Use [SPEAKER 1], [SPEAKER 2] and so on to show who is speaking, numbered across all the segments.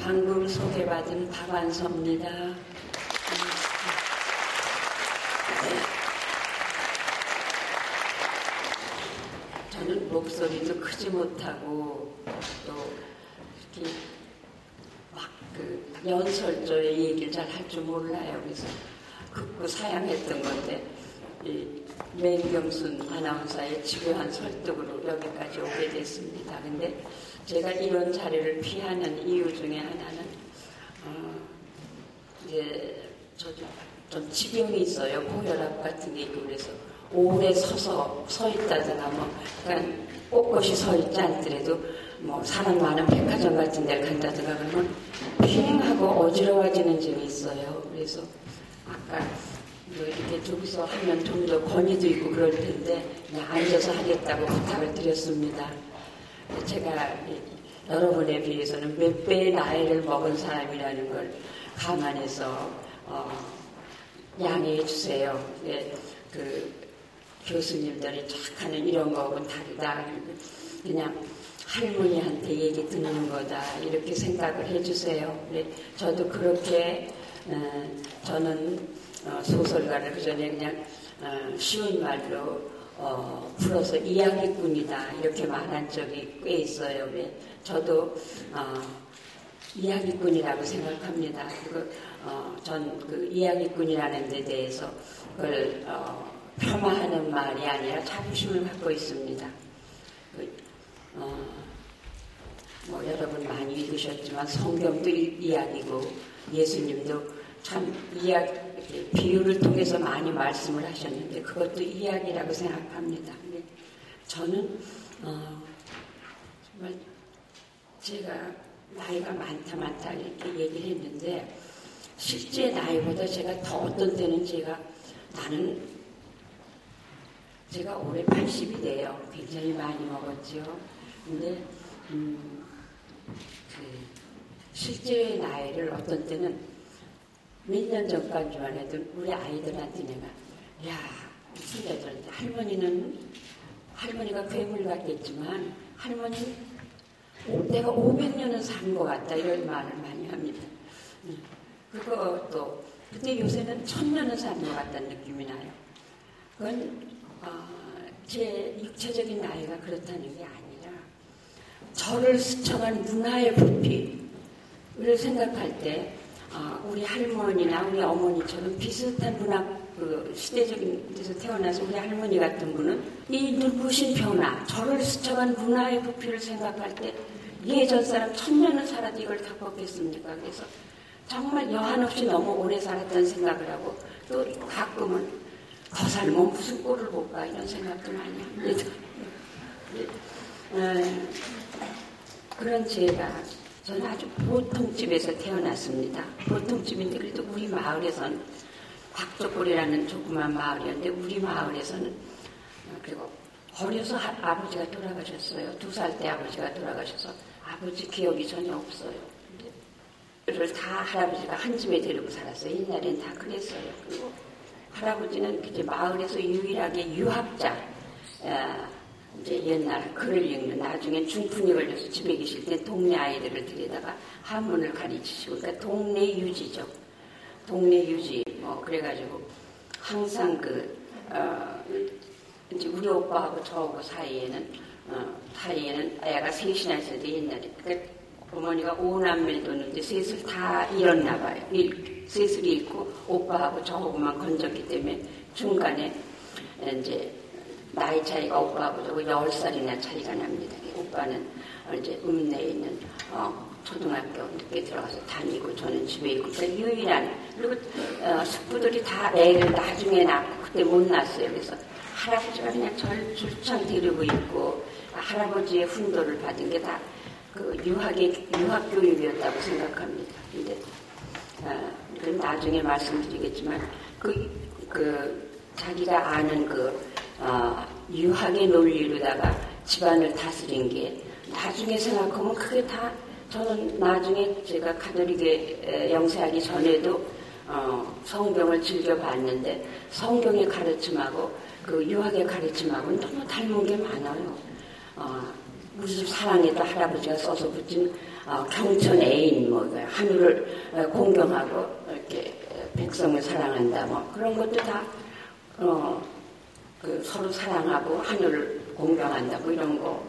[SPEAKER 1] 방금 소개받은 박완서입니다. 저는 목소리도 크지 못하고 또 이렇게 막 연설조의 얘기를 잘 할 줄 몰라요. 그래서 극구 사양했던 건데 이 맹경순 아나운서의 집요한 설득으로 여기까지 오게 됐습니다. 근데 제가 이런 자리를 피하는 이유 중에 하나는 이제 좀 지병이 있어요. 고혈압 같은 게 있고 그래서 오래 서 있다든가 그러니까 꼿꼿이 서 있지 않더라도 사람 많은 백화점 같은 데를 간다든가 그러면 핑하고 어지러워지는 점이 있어요. 그래서 아까 이렇게 저기서 하면 좀 더 권위도 있고 그럴 텐데 그냥 앉아서 하겠다고 부탁을 드렸습니다. 제가 여러분에 비해서는 몇 배의 나이를 먹은 사람이라는 걸 감안해서 양해해 주세요. 교수님들이 쫙 하는 이런 거하고는 다르다. 그냥 할머니한테 얘기 듣는 거다. 이렇게 생각을 해주세요. 저도 그렇게 저는 소설가를 그전에 그냥 쉬운 말로 풀어서 이야기꾼이다. 이렇게 말한 적이 꽤 있어요. 저도 이야기꾼이라고 생각합니다. 전 그 이야기꾼이라는 데 대해서 그걸 폄하하는 말이 아니라 자부심을 갖고 있습니다. 여러분 많이 읽으셨지만 성경도 이야기고 예수님도 참 비유를 통해서 많이 말씀을 하셨는데 그것도 이야기라고 생각합니다. 근데 저는 정말 제가 나이가 많다 이렇게 얘기를 했는데 실제 나이보다 제가 더 어떤 때는 제가 올해 80이 돼요. 굉장히 많이 먹었죠. 근데 실제 나이를 어떤 때는 몇 년 전까지만 해도 우리 아이들한테 내가 무슨 애들한테 할머니가 괴물 같겠지만 할머니는 내가 500년은 산 것 같다 이런 말을 많이 합니다. 그것도 근데 요새는 1000년은 산 것 같다는 느낌이 나요. 그건 제 육체적인 나이가 그렇다는 게 아니라 저를 스쳐간 문화의 부피를 생각할 때 우리 할머니나 우리 어머니처럼 비슷한 문화 시대적인 데서 태어나서 우리 할머니 같은 분은 이 눈부신 변화, 저를 스쳐간 문화의 부피를 생각할 때 예전 사람 1000년을 살아도 이걸 다 걷겠습니까? 그래서 정말 여한없이 너무 오래 살았다는 생각을 하고 또 가끔은 더 살면 무슨 꼴을 볼까 이런 생각도 많이 합니다. 그런 저는 아주 보통집에서 태어났습니다. 보통집인데 그래도 우리 마을에서는 박조골이라는 조그만 마을이었는데 우리 마을에서는 그리고 어려서 아버지가 돌아가셨어요. 2살 때 아버지가 돌아가셔서 아버지 기억이 전혀 없어요. 그를 다 할아버지가 한 집에 데리고 살았어요. 옛날엔 다 그랬어요. 그리고 할아버지는 이제 마을에서 유일하게 유학자, 이제 옛날 글을 읽는 나중에 중풍이 걸려서 집에 계실 때 동네 아이들을 데려다가 한문을 가르치시고, 그러니까 동네 유지죠. 동네 유지, 그래가지고 항상 이제 우리 오빠하고 저하고 사이에는 애가 셋이나 있었는데 옛날에. 그러니까 어머니가 5남매를 뒀는데 셋을 다 잃었나 봐요. 셋을 잃고 오빠하고 저하고만 건졌기 때문에 중간에 이제 나이 차이가 오빠하고 저하고 10살이나 차이가 납니다. 오빠는 이제 읍내에 있는 초등학교 늦게 들어가서 다니고 저는 집에 있고, 그러니까 유일한, 그리고 숙부들이 다 애를 나중에 낳고 그때 못 낳았어요. 그래서 할아버지가 그냥 저를 줄창 데리고 있고 할아버지의 훈도를 받은 게 다 유학 교육이었다고 생각합니다. 근데 그럼 나중에 말씀드리겠지만 자기가 아는 유학의 논리로다가 집안을 다스린 게 나중에 생각하면 그게 다, 저는 나중에 제가 가톨릭에 영세하기 전에도 성경을 즐겨봤는데 성경의 가르침하고 그 유학의 가르침하고는 너무 닮은 게 많아요. 우리 집 사랑에도 할아버지가 써서 붙인 경천 애인 뭐 하늘을 공경하고 이렇게 백성을 사랑한다 뭐 그런 것도 다 서로 사랑하고 하늘을 공경한다 뭐 이런 거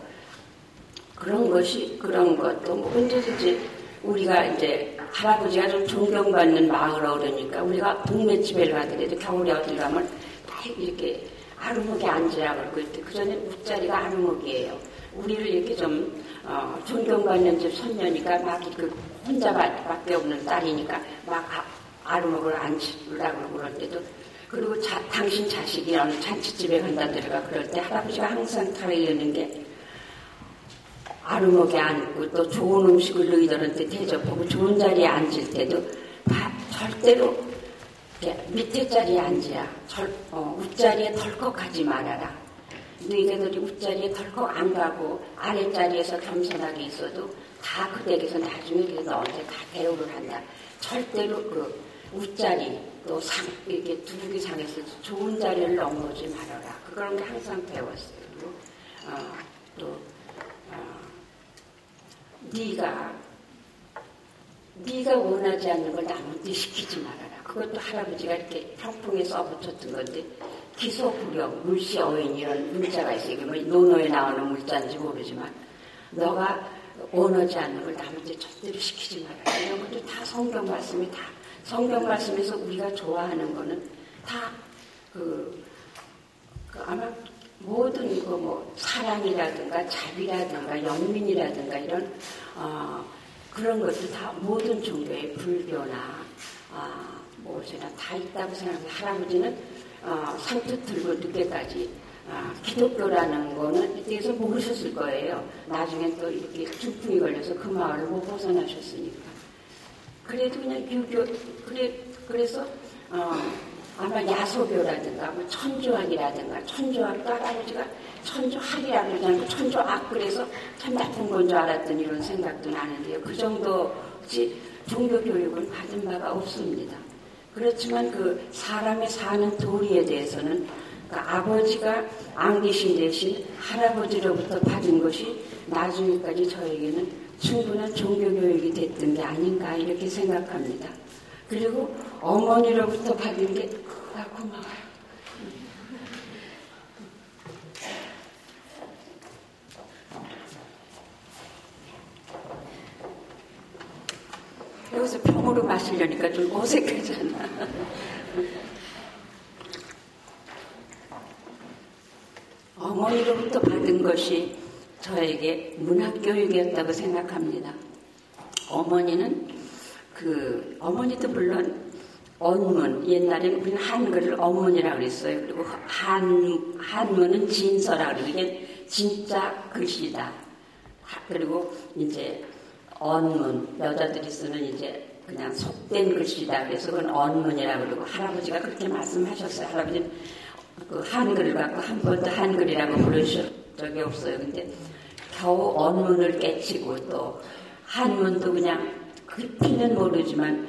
[SPEAKER 1] 그런 것도 뭐 언제든지 우리가 이제 할아버지가 좀 존경받는 마을 어르니까 우리가 동네 집에 가더라도 겨울에 어딜 가면 다 이렇게 아루목에 앉으라고 그러고 있대. 그전에 웃자리가 아루목이에요. 우리를 이렇게 좀 존경받는 집 손녀니까 막 혼자밖에 없는 딸이니까 막 아루목을 앉으라고 그럴 때도 그리고 당신 자식이 어느 잔치집에 간다 들어가 그럴 때 할아버지가 항상 타르이는 게 아루목에 앉고 또 좋은 음식을 너희들한테 대접하고 좋은 자리에 앉을 때도 절대로 밑에 자리에 앉으라. 윗자리에 덜컥 가지 말아라. 너희들이 윗자리에 덜컥 안 가고 아랫자리에서 겸손하게 있어도 다 그 댁에서 나중에 너한테 다 대우를 한다. 절대로 윗자리 또 이렇게 두둑이 상에서 좋은 자리를 넘보지 말아라. 그런 게 항상 배웠어요. 그리고 네가 원하지 않는 걸 남한테 시키지 말아라. 그것도 할아버지가 이렇게 평풍에 써붙였던 건데 기소불역, 물시어인 이런 문자가 있어요. 이게 뭐 논어에 나오는 문자인지 모르지만 너가 원하지 않는 걸 남한테 절대로 시키지 말아라. 이런 것도 다 성경 말씀이 다 성경 말씀에서 우리가 좋아하는 거는 다 아마 모든 이거 뭐 사랑이라든가 자비라든가 연민이라든가 이런 그런 것도 다 모든 종교의 불교나 무엇이나 다 있다고 생각해요. 할아버지는 산뜻 들고 늦게까지 기독교라는 거는 이때에서 모르셨을 거예요. 나중에 또 이렇게 중풍이 걸려서 그 마을을 못 벗어나셨으니까. 그래도 그냥 유교 그래서 아마 야소교라든가 뭐 천주학이라든가 천주학도 할아버지가 천주학이라고 그러지 않고 천주학 그래서 참 나쁜 건 줄 알았던 이런 생각도 나는데요. 그 정도지 종교교육은 받은 바가 없습니다. 그렇지만 그 사람의 사는 도리에 대해서는 아버지가 안 계신 대신 할아버지로부터 받은 것이 나중에까지 저에게는 충분한 종교교육이 됐던 게 아닌가 이렇게 생각합니다. 그리고 어머니로부터 받은 게 고마워요. 여기서 병으로 마시려니까 좀 어색하잖아. 어머니로부터 받은 것이 저에게 문학교육이었다고 생각합니다. 어머니도 물론 언문, 옛날에는 우리는 한글을 언문이라고 그랬어요. 그리고 한문은 진서라고 그러고 이게 진짜 글씨다. 그리고 이제 언문, 여자들이 쓰는 이제 그냥 속된 글씨다. 그래서 그건 언문이라고 그러고 할아버지가 그렇게 말씀하셨어요. 할아버지는 그 한글을 갖고 한 번도 한글이라고 부르신 적이 없어요. 근데 겨우 언문을 깨치고 또 한문도 그냥 깊이는 모르지만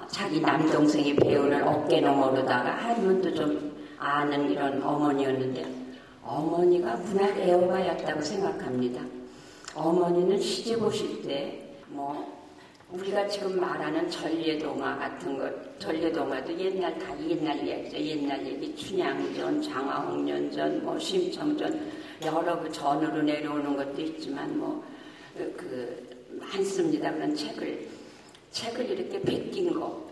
[SPEAKER 1] 자기 남동생이 배우는 어깨너머로다가 한문도 좀 아는 이런 어머니였는데 어머니가 문학 애호가였다고 생각합니다. 어머니는 시집 오실 때 우리가 지금 말하는 전래동화 같은 것, 전래동화도 옛날 이야기죠. 옛날 얘기, 춘향전, 장화홍련전, 심청전, 여러 그 전으로 내려오는 것도 있지만 많습니다. 그런 책을 이렇게 베낀 거.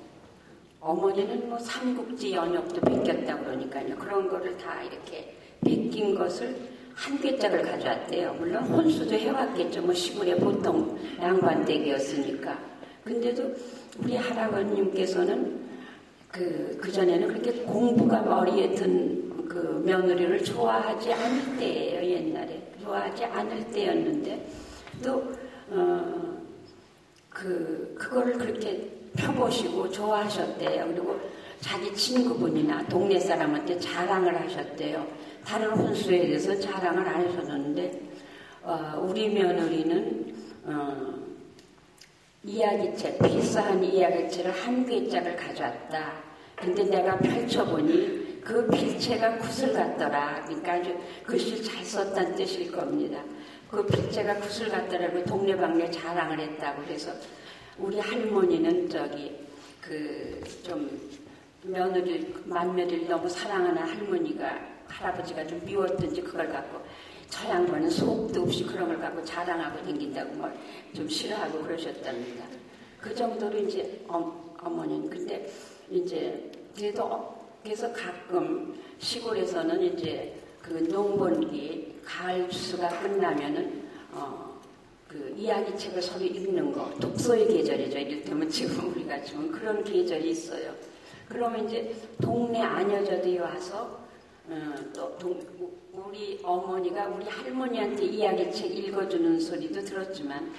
[SPEAKER 1] 어머니는 삼국지 연역도 베꼈다고 그러니까요. 그런 거를 다 이렇게 베낀 것을 한 궤짝을 가져왔대요. 물론 혼수도 해왔겠죠. 시골에 보통 양반댁이었으니까. 근데도 우리 할아버님께서는 그전에는 그렇게 공부가 머리에 든 그 며느리를 좋아하지 않을 때예요. 옛날에. 좋아하지 않을 때였는데 또 그거를 그렇게 펴보시고 좋아하셨대요. 그리고 자기 친구분이나 동네 사람한테 자랑을 하셨대요. 다른 혼수에 대해서 자랑을 안 하셨는데 우리 며느리는 이야기책, 비싸한 이야기책을 한 궤짝을 가져왔다. 근데 내가 펼쳐보니 그 필체가 구슬 같더라. 그러니까 아주 글씨를 잘 썼다는 뜻일 겁니다. 그 빚제가 굿을 갖다라고 동네방네 자랑을 했다고. 그래서 우리 할머니는 좀 맏며느리를 너무 사랑하는 할아버지가 좀 미웠든지 그걸 갖고 저 양반은 속도 없이 그런 걸 갖고 자랑하고 다닌다고 좀 싫어하고 그러셨답니다. 그 정도로 이제 어머니는. 근데 이제 그래서 가끔 시골에서는 이제 그 농번기 가을 추수가 끝나면은 그 이야기책을 서로 읽는 거, 독서의 계절이죠. 이를테면 지금 우리가 지금 그런 계절이 있어요. 그러면 이제 동네 아녀자들이 와서 우리 어머니가 우리 할머니한테 이야기책 읽어주는 소리도 들었지만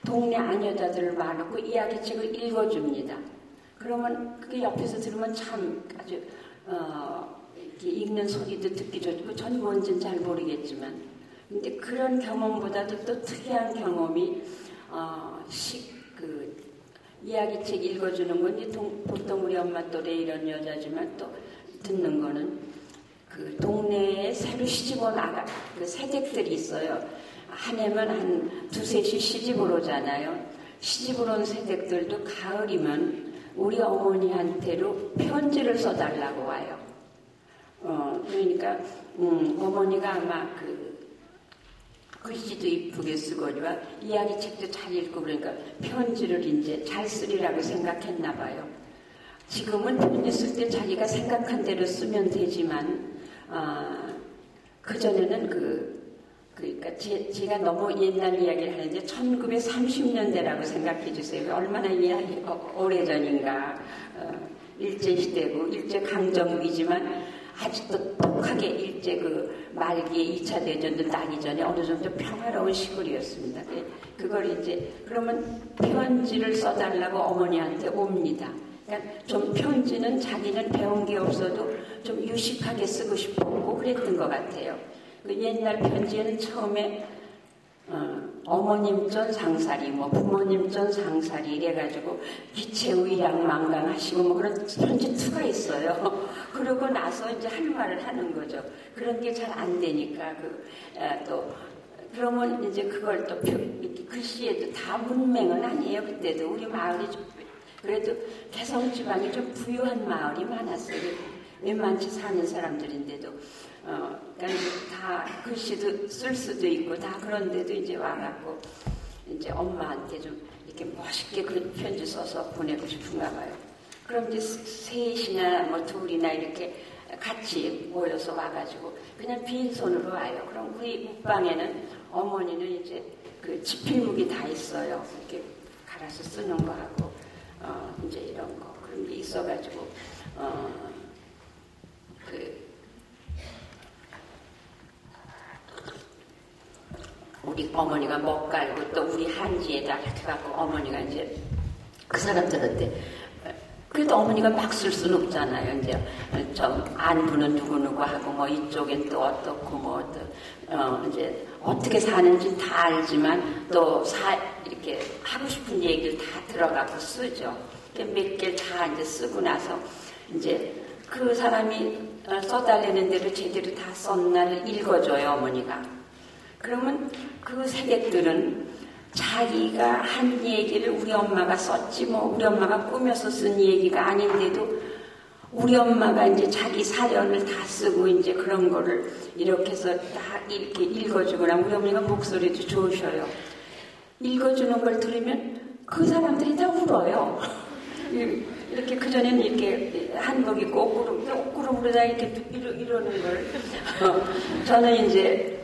[SPEAKER 1] 동네 아녀자들을 말하고 이야기책을 읽어줍니다. 그러면 그게 옆에서 들으면 참 아주 이렇게 읽는 소리도 듣기 좋고 전 뭔지는 잘 모르겠지만, 근데 그런 경험보다도 또 특이한 경험이 이야기책 읽어주는 건 보통 우리 엄마 또래 이런 여자지만 또 듣는 거는 그 동네에 새로 시집 온 그 새댁들이 있어요. 한 해면 한 두셋이 시집을 오잖아요. 시집을 온 새댁들도 가을이면 우리 어머니한테로 편지를 써달라고 와요. 그러니까 어머니가 아마 글씨도 이쁘게 쓰거니와 이야기책도 잘 읽고 그러니까 편지를 이제 잘 쓰리라고 생각했나 봐요. 지금은 편지 쓸 때 자기가 생각한 대로 쓰면 되지만 그전에는 그러니까 제가 너무 옛날 이야기를 하는데 1930년대라고 생각해 주세요. 얼마나 오래전인가. 일제시대고 일제강점기지만 아직도 독하게 일제 말기에 2차 대전도 나기 전에 어느 정도 평화로운 시골이었습니다. 그걸 이제 그러면 편지를 써달라고 어머니한테 옵니다. 그러니까 좀 편지는 자기는 배운 게 없어도 좀 유식하게 쓰고 싶었고 그랬던 것 같아요. 그 옛날 편지에는 처음에 어머님 전 상사리, 부모님 전 상사리 이래가지고 기체의양망강하시고 그런 편지 투가 있어요. 그러고 나서 이제 할 말을 하는 거죠. 그런 게 잘 안 되니까 그러면 이제 그걸 또 글씨에도 다 문맹은 아니에요. 그때도 우리 마을이 그래도 개성지방이 좀 부유한 마을이 많았어요. 웬만치 사는 사람들인데도 그러니까 다 글씨도 쓸 수도 있고 다 그런데도 이제 와갖고 이제 엄마한테 좀 이렇게 멋있게 그 편지 써서 보내고 싶은가 봐요. 그럼 이제 셋이나 둘이나 이렇게 같이 모여서 와가지고 그냥 빈손으로 와요. 그럼 우리 웃방에는 어머니는 이제 그 지필묵이 다 있어요. 이렇게 갈아서 쓰는 거 하고 이제 이런 거 그런 게 있어가지고 우리 어머니가 먹 깔고 또 우리 한지에다 이렇게 갖고 어머니가 이제 그 사람들한테 그래도 어머니가 막 쓸 수는 없잖아요. 이제 안부는 누구누구 하고 이쪽엔 또 어떻고 이제 어떻게 사는지 다 알지만 또 이렇게 하고 싶은 얘기를 다 들어가고 쓰죠. 몇 개를 다 이제 쓰고 나서 이제 그 사람이 써달라는 대로 제대로 다 썼나를 읽어줘요, 어머니가. 그러면 그 세댁들은 자기가 한 얘기를 우리 엄마가 썼지 우리 엄마가 꾸며서 쓴 얘기가 아닌데도 우리 엄마가 이제 자기 사연을 다 쓰고 이제 그런 거를 이렇게 해서 다 이렇게 읽어주거나 우리 어머니가 목소리도 좋으셔요. 읽어주는 걸 들으면 그 사람들이 다 울어요. 이렇게 그전에는 이렇게 한복 입고 옷구름으로다 이렇게 이러는 걸 저는 이제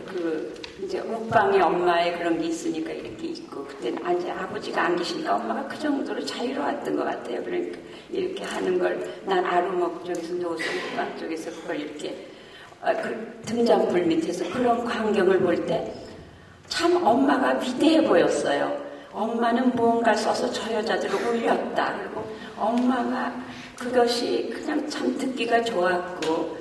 [SPEAKER 1] 이제 옷방에 엄마의 그런 게 있으니까 이렇게 있고 그때는 이제 아버지가 안 계시니까 엄마가 그 정도로 자유로웠던 것 같아요. 그러니까 이렇게 하는 걸 난 아루목 쪽에서 누워서 옷방 쪽에서 그걸 이렇게 그 등잔불 밑에서 그런 광경을 볼 때 참 엄마가 위대해 보였어요. 엄마는 무언가 써서 저 여자들을 울렸다. 그리고 엄마가 그것이 그냥 참 듣기가 좋았고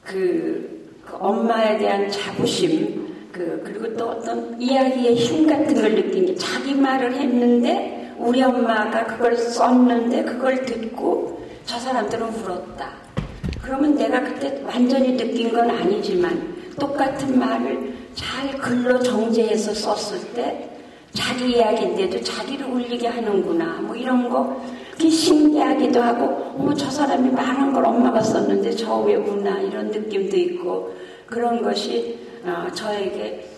[SPEAKER 1] 그 엄마에 대한 자부심 그리고 또 어떤 이야기의 힘 같은 걸 느낀 게 자기 말을 했는데 우리 엄마가 그걸 썼는데 그걸 듣고 저 사람들은 울었다. 그러면 내가 그때 완전히 느낀 건 아니지만 똑같은 말을 잘 글로 정제해서 썼을 때 자기 이야기인데도 자기를 울리게 하는구나. 뭐 이런 거 그게 신기하기도 하고 저 사람이 말한 걸 엄마가 썼는데 저 왜 우나 이런 느낌도 있고 그런 것이 저에게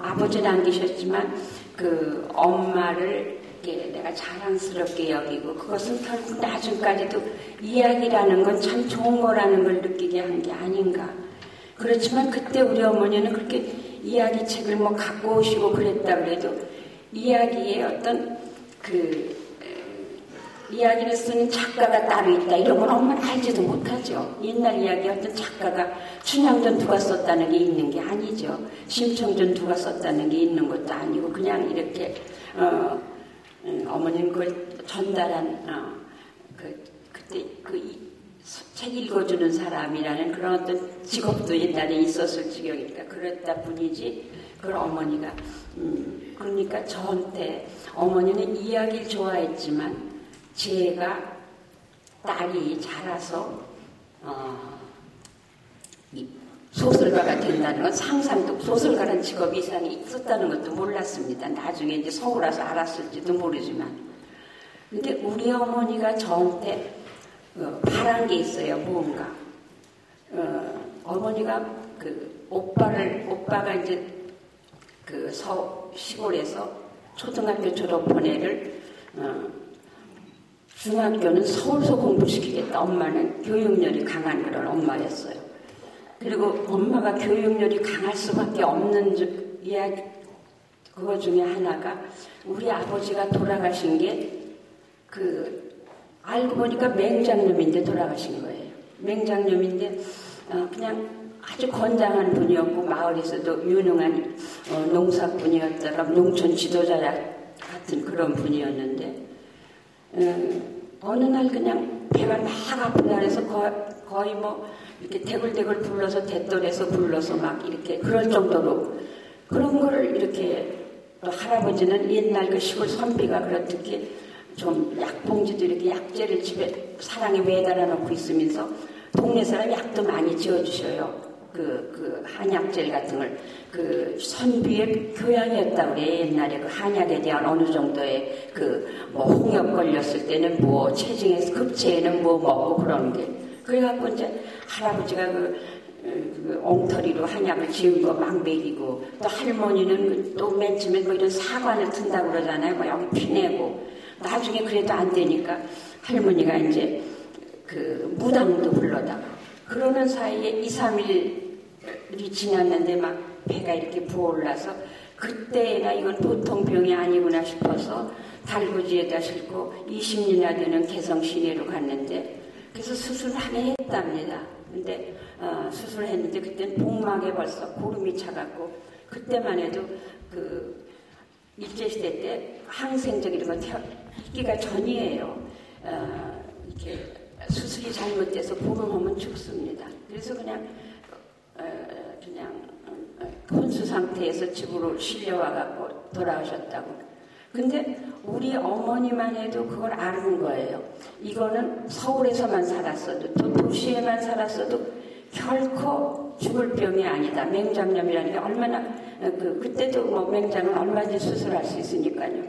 [SPEAKER 1] 아버지는 안 계셨지만 그 엄마를 내가 자랑스럽게 여기고 그것은 결국 나중까지도 이야기라는 건 참 좋은 거라는 걸 느끼게 한 게 아닌가. 그렇지만 그때 우리 어머니는 그렇게 이야기책을 뭐 갖고 오시고 그랬다 그래도 이야기에 어떤 이야기를 쓰는 작가가 따로 있다 이런 건 엄마는 알지도 못하죠. 옛날 이야기 어떤 작가가 춘향전 누가 썼다는 게 있는 게 아니죠. 심청전 누가 썼다는 게 있는 것도 아니고 그냥 이렇게 어머니는 그걸 전달한 그때 책 읽어주는 사람이라는 그런 어떤 직업도 옛날에 있었을 지경이니까 그랬다 뿐이지 그걸 어머니가 그러니까 저한테 어머니는 이야기를 좋아했지만 제가 딸이 자라서 소설가가 된다는 건 상상도 소설가라는 직업이 이상이 있었다는 것도 몰랐습니다. 나중에 이제 서울 와서 알았을지도 모르지만 근데 우리 어머니가 저한테 바란 게 있어요. 뭔가 어머니가 오빠가 이제 시골에서 초등학교 졸업원회를 중학교는 서울서 공부시키겠다. 엄마는 교육열이 강한 그런 엄마였어요. 그리고 엄마가 교육열이 강할 수밖에 없는 이야기 그거 중에 하나가 우리 아버지가 돌아가신 게 알고 보니까 맹장염인데 돌아가신 거예요. 맹장염인데 그냥 아주 건장한 분이었고 마을에서도 유능한 농사꾼이었다가 농촌 지도자 같은 그런 분이었는데 어느 날 그냥 배가 막 아픈 날에서 거의 뭐 이렇게 대굴대굴 불러서 대돌에서 불러서 막 이렇게 그럴 정도로 그런 거를 이렇게 또 할아버지는 옛날 그 시골 선비가 그렇듯이 좀 약봉지도 이렇게 약재를 집에 사랑에 매달아 놓고 있으면서 동네 사람 약도 많이 지어주셔요. 한약재 같은 걸 선비의 교양이었다고 그래. 옛날에 한약에 대한 어느 정도의 홍역 걸렸을 때는 체증에서 급체에는 먹고 그런 게 그래갖고 이제 할아버지가 엉터리로 한약을 지은 거 막 먹이고 또 할머니는 또 맨 처음에 이런 사관을 튼다고 그러잖아요. 여기 피내고 나중에 그래도 안 되니까 할머니가 이제 무당도 불러다가 그러는 사이에 2, 3일이 지났는데 막 배가 이렇게 부어올라서 그때나 이건 보통 병이 아니구나 싶어서 달구지에다 싣고 20년이나 되는 개성시내로 갔는데 그래서 수술을 하긴 했답니다. 근데 수술했는데 그때는 복막에 벌써 고름이 차갖고 그때만 해도 일제시대 때 항생적 이런 거 있기가 전이에요. 이렇게 수술이 잘못돼서 보름하면 죽습니다. 그래서 그냥 혼수 상태에서 집으로 실려와갖고 돌아오셨다고. 근데 우리 어머니만 해도 그걸 아는 거예요. 이거는 서울에서만 살았어도 또 도시에만 살았어도 결코 죽을 병이 아니다. 맹장염이라는 게 얼마나 그때도 맹장은 얼마든지 수술할 수 있으니까요.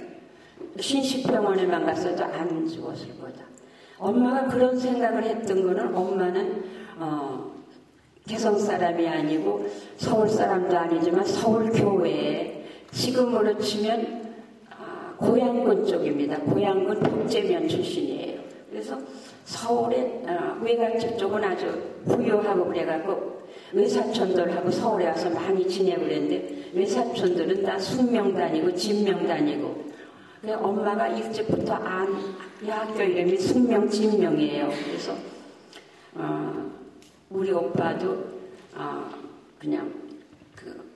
[SPEAKER 1] 신식병원에만 갔어도 안 죽었을 거다. 엄마가 그런 생각을 했던 거는 엄마는 개성 사람이 아니고 서울 사람도 아니지만 서울 교회에 지금으로 치면 고양군 쪽입니다. 고양군 복제면 출신이에요. 그래서 서울의 외갓집 쪽은 아주 부유하고 그래갖고 외사촌들하고 서울에 와서 많이 지내고 그랬는데 외사촌들은 다 숙명 다니고 진명 다니고 그래서 엄마가 일찍부터 이 학교 이름이 숙명 진명이에요. 그래서 우리 오빠도 그냥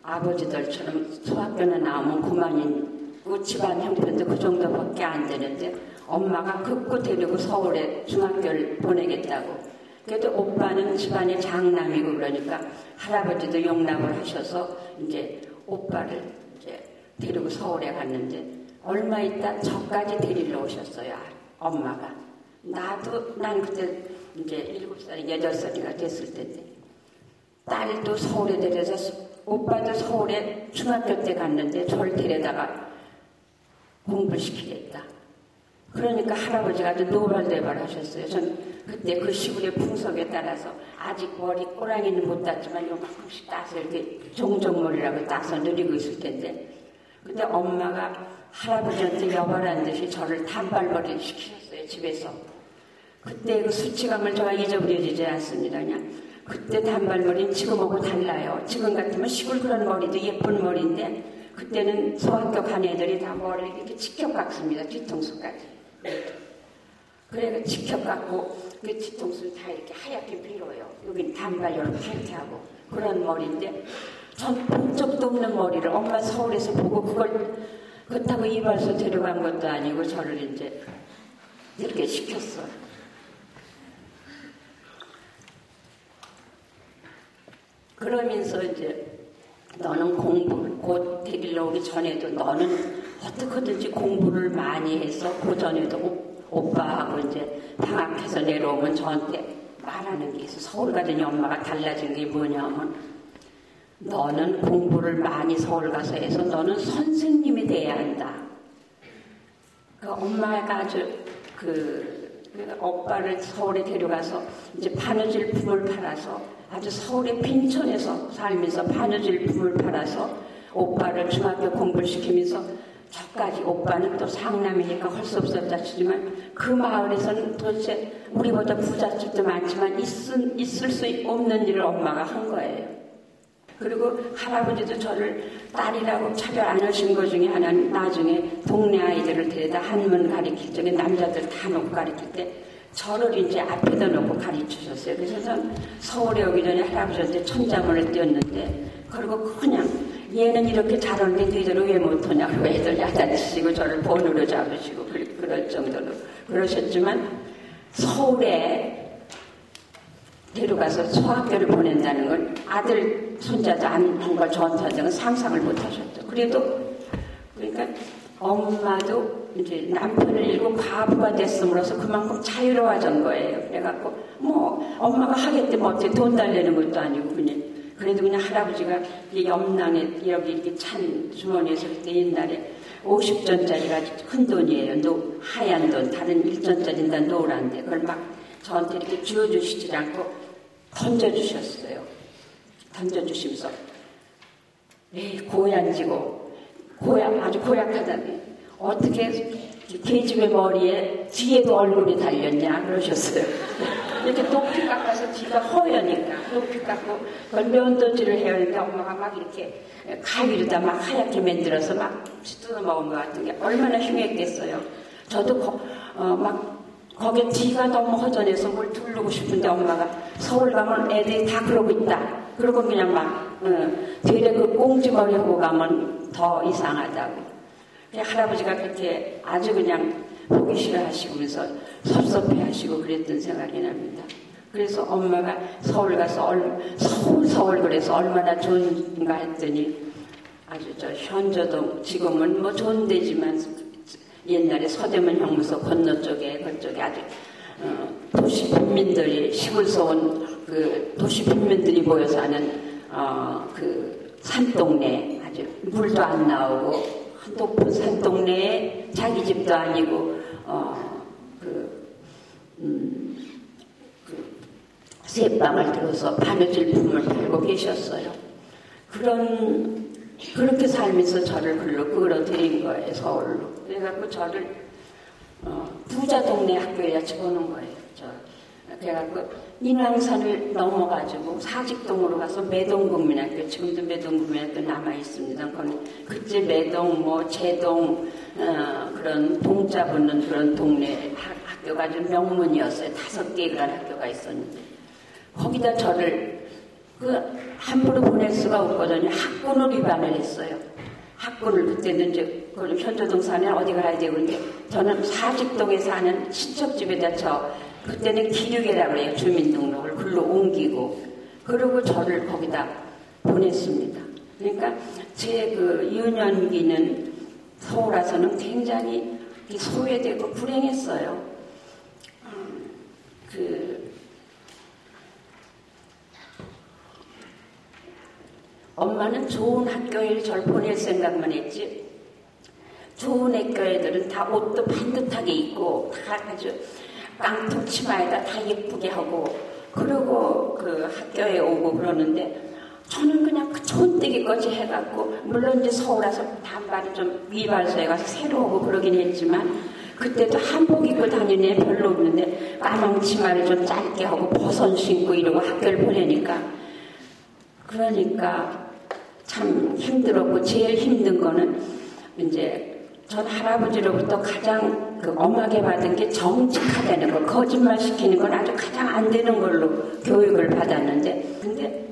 [SPEAKER 1] 아버지들처럼 소학교는 나오면 그만이고 집안 형편도 그 정도밖에 안 되는데 엄마가 급고 데리고 서울에 중학교를 보내겠다고. 그래도 오빠는 집안의 장남이고 그러니까 할아버지도 용납을 하셔서 이제 오빠를 이제 데리고 서울에 갔는데 얼마 있다 저까지 데리러 오셨어요. 엄마가. 난 그때 이제 7살이 8살이가 됐을 텐데 딸도 서울에 데려서 오빠도 서울에 중학교 때 갔는데 저를 데려다가 공부를 시키겠다. 그러니까 할아버지가 또 노발대발 하셨어요. 전 그때 그 시골의 풍속에 따라서 아직 머리 꼬랑이는 못 땄지만 요만큼씩 따서 이렇게 종종머리라고 따서 누리고 있을 텐데, 근데 엄마가 할아버지한테 여발한 듯이 저를 단발머리를 시키셨어요, 집에서. 그때 그 수치감을 제가 잊어버리지 않습니다. 그냥 그때 단발머리는 지금하고 달라요. 지금 같으면 시골 그런 머리도 예쁜 머리인데, 그때는 소학교 간 애들이 다 머리를 이렇게 직접 깎습니다. 뒤통수까지. 그래서 직접 깎고 그 뒤통수를 다 이렇게 하얗게 밀어요. 여긴 단발 이렇게 하고 그런 머리인데, 전 본 적도 없는 머리를 엄마 서울에서 보고 그렇다고 이발소 데려간 것도 아니고 저를 이제 이렇게 시켰어요. 그러면서 이제 너는 공부를 곧 데리러 오기 전에도 너는 어떻게든지 공부를 많이 해서 그 전에도 오빠하고 이제 방학해서 내려오면 저한테 말하는 게 있어. 서울 가더니 엄마가 달라진 게 뭐냐면, 너는 공부를 많이 서울 가서 해서 너는 선생님이 돼야 한다. 그 엄마가 아주 그 오빠를 서울에 데려가서 이제 바느질품을 팔아서 아주 서울의 빈촌에서 살면서 바느질품을 팔아서 오빠를 중학교 공부를 시키면서 저까지, 오빠는 또 상남이니까 할 수 없었다 치지만 그 마을에서는 도대체 우리보다 부잣집도 많지만 있을 수 없는 일을 엄마가 한 거예요. 그리고 할아버지도 저를 딸이라고 차별 안 하신 것 중에 하나는 나중에 동네 아이들을 데려다 한문 가르칠 적에 남자들 다 놓고 가르칠 때 저를 이제 앞에다 놓고 가르치셨어요. 그래서 전 서울에 오기 전에 할아버지한테 천자문을 띄웠는데, 그리고 그냥 얘는 이렇게 잘하는데 너희들은 왜 못하냐고 애들 야단치시고 저를 번호로 잡으시고 그럴 정도로 그러셨지만, 서울에 데려가서 소학교를 보낸다는 걸 아들 손자도 안 한 걸 저한테 한 적은 상상을 못 하셨죠. 그래도 그러니까 엄마도 이제 남편을 잃고 과부가 됐음으로써 그만큼 자유로워진 거예요. 그래갖고 뭐 엄마가 하겠대 뭐 어떻게 돈 달래는 것도 아니고 그냥, 그래도 그냥 할아버지가 이 옆낭에 여기 이렇게 찬 주머니에서 그때 옛날에 50전짜리가 큰 돈이에요. 하얀 돈, 다른 1전짜리인데 노란데 그걸 막 저한테 이렇게 쥐어주시지 않고 던져주셨어요. 던져주시면서 에이 고얀지고 아주 고약하다니 어떻게 계집의 머리에 뒤에도 얼굴이 달렸냐 그러셨어요. 이렇게 높이 깎아서 뒤가 허여니까 높이 깎고 그걸 면도질을 해야 하는데 엄마가 막 이렇게 가위로다 막 하얗게 만들어서 막 뜯어먹은 것 같은 게 얼마나 흉했겠어요. 저도 막 거기에 뒤가 너무 허전해서 뭘 두르고 싶은데 엄마가 서울 가면 애들이 다 그러고 있다. 그러고 그냥 막 뒤에 그 꽁지머리 하고 가면 더 이상하다고. 그냥 할아버지가 그렇게 아주 그냥 보기 싫어하시면서 섭섭해하시고 그랬던 생각이 납니다. 그래서 엄마가 서울 가서 서울 그래서 얼마나 좋은가 했더니 아주 저 현저동 지금은 뭐 좋은 데지만 옛날에 서대문 형무소 건너쪽에 그쪽에 아주 도시 빈민들이 시골서 온 그 도시 빈민들이 모여 사는 그 산동네 아주 물도 안 나오고 높은 산동네에 자기 집도 아니고 새방을 들어서 바느질품을 팔고 계셨어요. 그렇게 살면서 저를 끌어들인 거예요, 서울로. 그래갖고 저를 부자 동네 학교에 집어넣은 거예요. 그래갖고 인왕산을 넘어가지고 사직동으로 가서 매동국민학교, 지금도 매동국민학교 남아있습니다. 그때 매동, 제동, 그런 동자 붙는 그런 동네 학교가 아주 명문이었어요. 5개 그런 학교가 있었는데 거기다 저를 함부로 보낼 수가 없거든요. 학군을 위반을 했어요. 학군을 그때는 이제 현조동 사는 어디 가야 되고 근데 저는 사직동에 사는 친척집에다 그때는 기류계라고 해요. 주민등록을 글로 옮기고 그리고 저를 거기다 보냈습니다. 그러니까 제 유년기는 서울 와서는 굉장히 소외되고 불행했어요. 엄마는 좋은 학교에 절 보낼 생각만 했지. 좋은 학교 애들은 다 옷도 반듯하게 입고 다 아주 깡통 치마에다 다 예쁘게 하고 그러고 그 학교에 오고 그러는데 저는 그냥 그 촌뜨기까지 해갖고 물론 이제 서울 와서 단발이 좀 위발소에 가서 새로 오고 그러긴 했지만 그때도 한복 입고 다니는 애 별로 없는데 까만 치마를 좀 짧게 하고 버선 신고 이러고 학교를 보내니까 그러니까 참 힘들었고 제일 힘든 거는 이제 전 할아버지로부터 가장 그 엄하게 받은 게 정직하다는 거, 거짓말 시키는 건 아주 가장 안 되는 걸로 교육을 받았는데 근데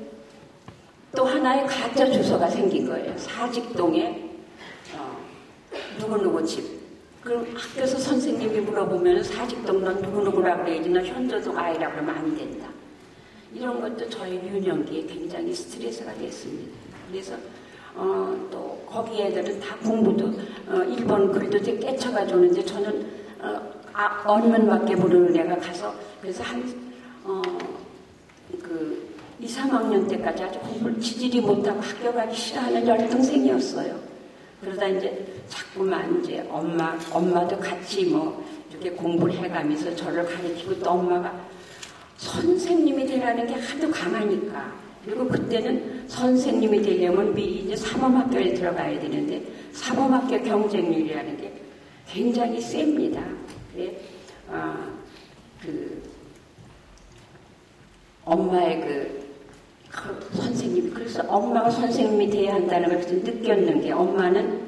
[SPEAKER 1] 또 하나의 가짜 주소가 생긴 거예요. 사직동에 누구누구 집. 그럼 학교에서 선생님이 물어보면 사직동 넌 누구누구라고 그래야지 너 현조동 아이라고 그러면 안 된다. 이런 것도 저희 유년기에 굉장히 스트레스가 됐습니다. 그래서 또 거기 애들은 다 공부도 일본 글도 되게 깨쳐가지고 오는데 저는 언문밖에 모르는 애가 가서 그래서 그 2, 3학년 때까지 아주 공부를 지질이 못하고 학교 가기 싫어하는 열등생이었어요. 그러다 이제 자꾸만 이제 엄마도 같이 뭐 이렇게 공부를 해가면서 저를 가르치고 또 엄마가 선생님이 되라는 게 하도 강하니까 그리고 그때는 선생님이 되려면 미리 이제 사범학교에 들어가야 되는데 사범학교 경쟁률이라는 게 굉장히 셉니다. 엄마의 그 선생님 그래서 엄마가 선생님이 돼야 한다는 걸 좀 느꼈는 게 엄마는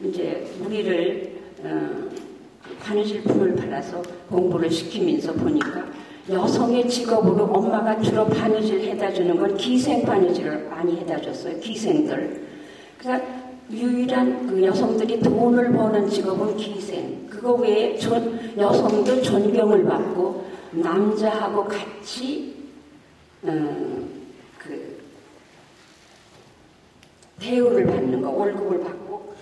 [SPEAKER 1] 이제 우리를 바느질품을 팔아서 공부를 시키면서 보니까 여성의 직업으로 엄마가 주로 바느질 해다 주는 건 기생 바느질을 많이 해다 줬어요. 기생들. 그러니까 유일한 그 여성들이 돈을 버는 직업은 기생. 그거 외에 여성도 존경을 받고 남자하고 같이 그 대우를 받는 거, 월급을 받고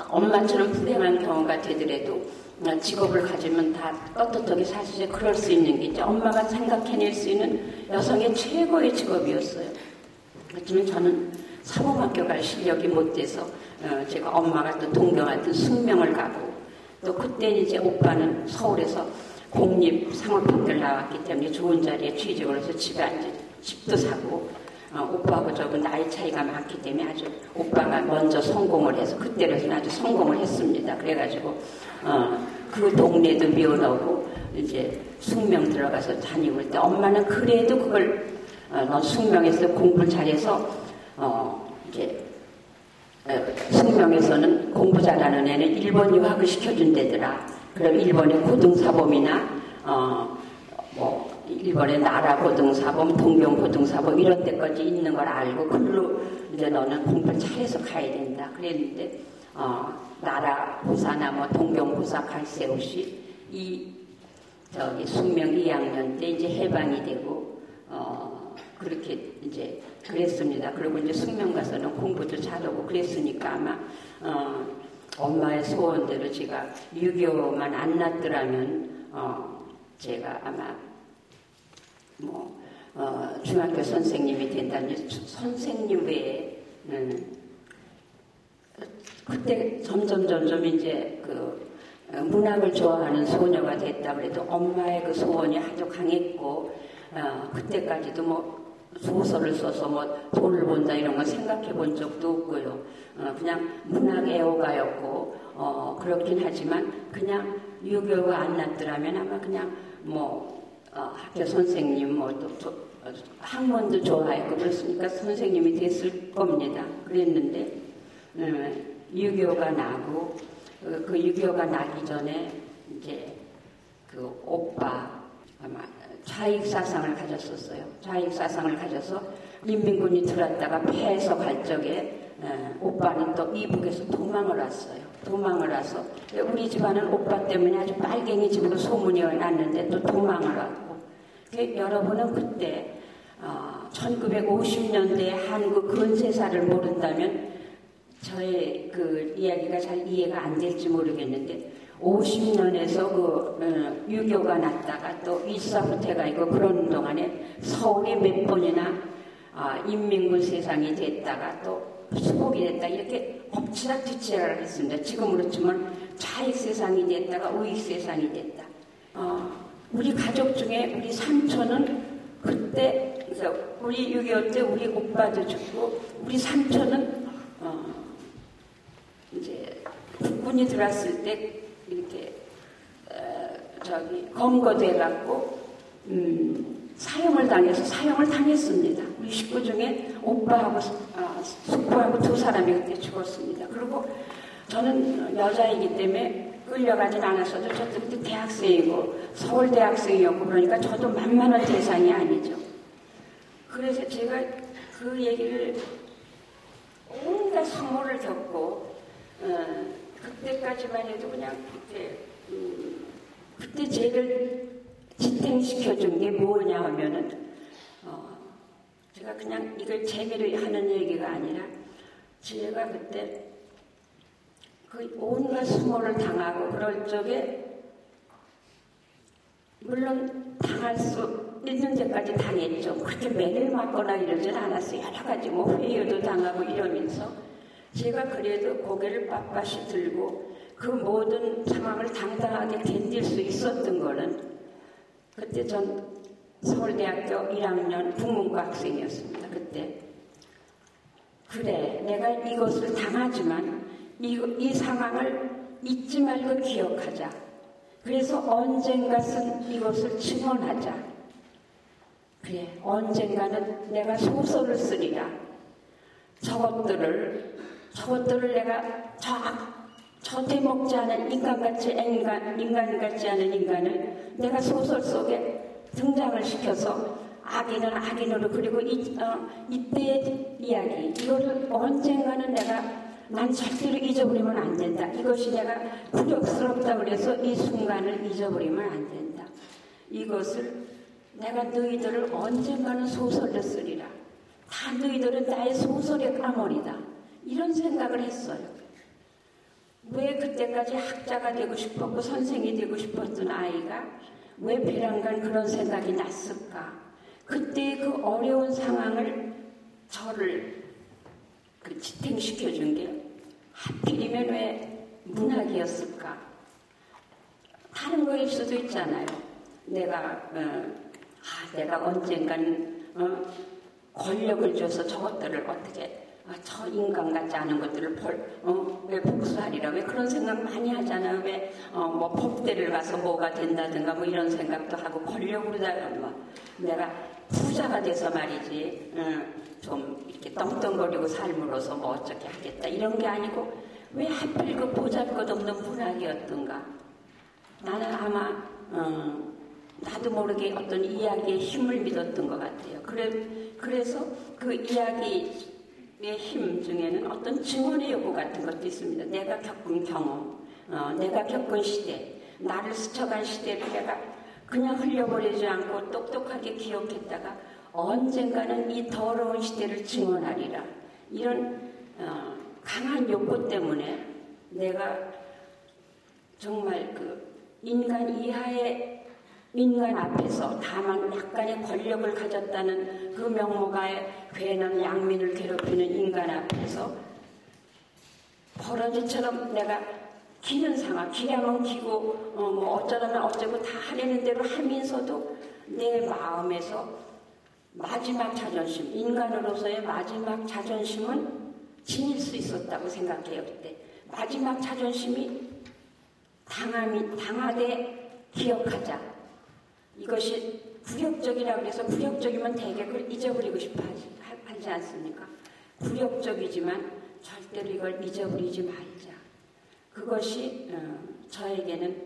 [SPEAKER 1] 엄마처럼 불행한 경우가 되더라도 직업을 가지면 다 떳떳하게 살 수 있어요. 그럴 수 있는 게 이제 엄마가 생각해낼 수 있는 여성의 최고의 직업이었어요. 그렇지만 저는 사범학교 갈 실력이 못 돼서 제가 엄마가 또 동경하던 숙명을 가고 또 그때 이제 오빠는 서울에서 공립 상업학교를 나왔기 때문에 좋은 자리에 취직을 해서 집도 사고 오빠하고 저하고 나이 차이가 많기 때문에 아주 오빠가 먼저 성공을 해서 그때로서는 아주 성공을 했습니다. 그래가지고 그 동네도 미워놓고 이제 숙명 들어가서 다니고 때 엄마는 그래도 그걸 넌 숙명에서 공부를 잘해서 이제 숙명에서는 공부 잘하는 애는 일본 유학을 시켜준대더라. 그럼 일본의 고등사범이나 뭐 일본의 나라고등사범, 동경고등사범 이런 데까지 있는 걸 알고 그걸로 이제 너는 공부를 잘해서 가야 된다. 그랬는데 나라고사나 뭐 동경고사 갈 새 없이 숙명 2학년 때 이제 해방이 되고 그렇게 이제 그랬습니다. 그리고 이제 숙명 가서는 공부도 잘하고 그랬으니까 아마 엄마의 소원대로 제가 유교만 안 났더라면 제가 아마 뭐 중학교 선생님이 된다면 선생님 외에 그때 점점 이제 그 문학을 좋아하는 소녀가 됐다 그래도 엄마의 그 소원이 아주 강했고 그때까지도 뭐 소설을 써서 뭐 돈을 번다 이런 거 생각해 본 적도 없고요. 그냥 문학 애호가였고 그렇긴 하지만 그냥 유교가 안 났더라면 아마 그냥 뭐 학교 선생님 또 학問도 좋아했고 그랬으니까 선생님이 됐을 겁니다. 그랬는데 유교가 나고 그 유교가 나기 전에 이제 그 오빠 아마 좌익사상을 가졌었어요. 좌익사상을 가져서 인민군이 들어왔다가 패해서 갈 적에 오빠는 또 이북에서 도망을 왔어요. 도망을 와서 우리 집안은 오빠 때문에 아주 빨갱이 집으로 소문이 났는데 또 도망을 왔고 여러분은 그때 1950년대 한국 근세사를 모른다면 저의 그 이야기가 잘 이해가 안 될지 모르겠는데 50년에서 그 유교가 났다가 또 일사후퇴가 있고 그런 동안에 서울에 몇 번이나 인민군 세상이 됐다가 또 수복이 됐다 이렇게 엎치락뒤치락을 했습니다. 지금으로 치면 좌익 세상이 됐다가 우익 세상이 됐다. 우리 가족 중에 우리 삼촌은 그때 우리 6.25 때 우리 오빠도 죽고 우리 삼촌은 이제 국군이 들어왔을 때 이렇게 검거돼갖고 사형을 당했습니다. 우리 식구 중에 오빠하고 숙부하고 두 사람이 그때 죽었습니다. 그리고 저는 여자이기 때문에 끌려가진 않았어도 저도 그때 대학생이고 서울대학생이었고 그러니까 저도 만만한 대상이 아니죠. 그래서 제가 그 얘기를 온갖 수모를 겪고 그때까지만 해도 그냥 그때 쟤를 지탱시켜준 게 뭐냐 하면은 제가 그냥 이걸 재미를 하는 얘기가 아니라 제가 그때 그 온갖 수모를 당하고 그럴 적에 물론 당할 수 있는 데까지 당했죠. 그렇게 매를 맞거나 이러진 않았어요. 여러 가지 회유도 당하고 이러면서 제가 그래도 고개를 빳빳이 들고 그 모든 상황을 당당하게 견딜 수 있었던 거는 그때 전 서울대학교 1학년 국문과 학생이었습니다. 그때 그래 내가 이것을 당하지만 이 상황을 잊지 말고 기억하자. 그래서 언젠가는 이것을 증언하자. 그래 언젠가는 내가 소설을 쓰리라. 저것들을 내가 저 대먹지 않은 인간 같지 않은 인간을 내가 소설 속에 등장을 시켜서 악인은 악인으로 그리고 이때의 이야기 이거를 언젠가는 난 절대로 잊어버리면 안 된다. 이것이 내가 굴욕스럽다 그래서 이 순간을 잊어버리면 안 된다. 이것을 내가 너희들을 언젠가는 소설로 쓰리라. 다 너희들은 나의 소설의 까머리다. 이런 생각을 했어요. 왜 그때까지 학자가 되고 싶었고 선생이 되고 싶었던 아이가 왜 배란간 그런 생각이 났을까? 그때 그 어려운 상황을 저를 지탱시켜준 게 하필이면 왜 문학이었을까? 다른 거일 수도 있잖아요. 내가 언젠간 권력을 줘서 저것들을 어떻게 저 인간 같지 않은 것들을 왜 복수하리라 왜 그런 생각 많이 하잖아요. 왜 법대를 가서 뭐가 된다든가 뭐 이런 생각도 하고 권력으로다가 내가 부자가 돼서 말이지 좀 이렇게 떵떵거리고 삶으로서 뭐 어떻게 하겠다 이런 게 아니고 왜 하필 그 보잘것없는 문학이었던가. 나는 아마 나도 모르게 어떤 이야기의 힘을 믿었던 것 같아요. 그래서 그 이야기의 힘 중에는 어떤 증언의 요구 같은 것도 있습니다. 내가 겪은 경험, 내가 겪은 시대, 나를 스쳐간 시대를 내가 그냥 흘려버리지 않고 똑똑하게 기억했다가 언젠가는 이 더러운 시대를 증언하리라. 이런 강한 욕구 때문에 내가 정말 그 인간 이하의 인간 앞에서 다만 약간의 권력을 가졌다는 그 명목하에 괜한 양민을 괴롭히는 인간 앞에서 버러지처럼 내가 기는 상황, 기량은 기고 어쩌라면 어쩌고 다 하려는 대로 하면서도 내 마음에서 마지막 자존심, 인간으로서의 마지막 자존심은 지닐 수 있었다고 생각해요. 그때 마지막 자존심이 당하되 기억하자. 이것이 굴욕적이라고 해서 굴욕적이면 되게 그걸 잊어버리고 싶어 하지 않습니까? 굴욕적이지만 절대로 이걸 잊어버리지 말자. 그것이 저에게는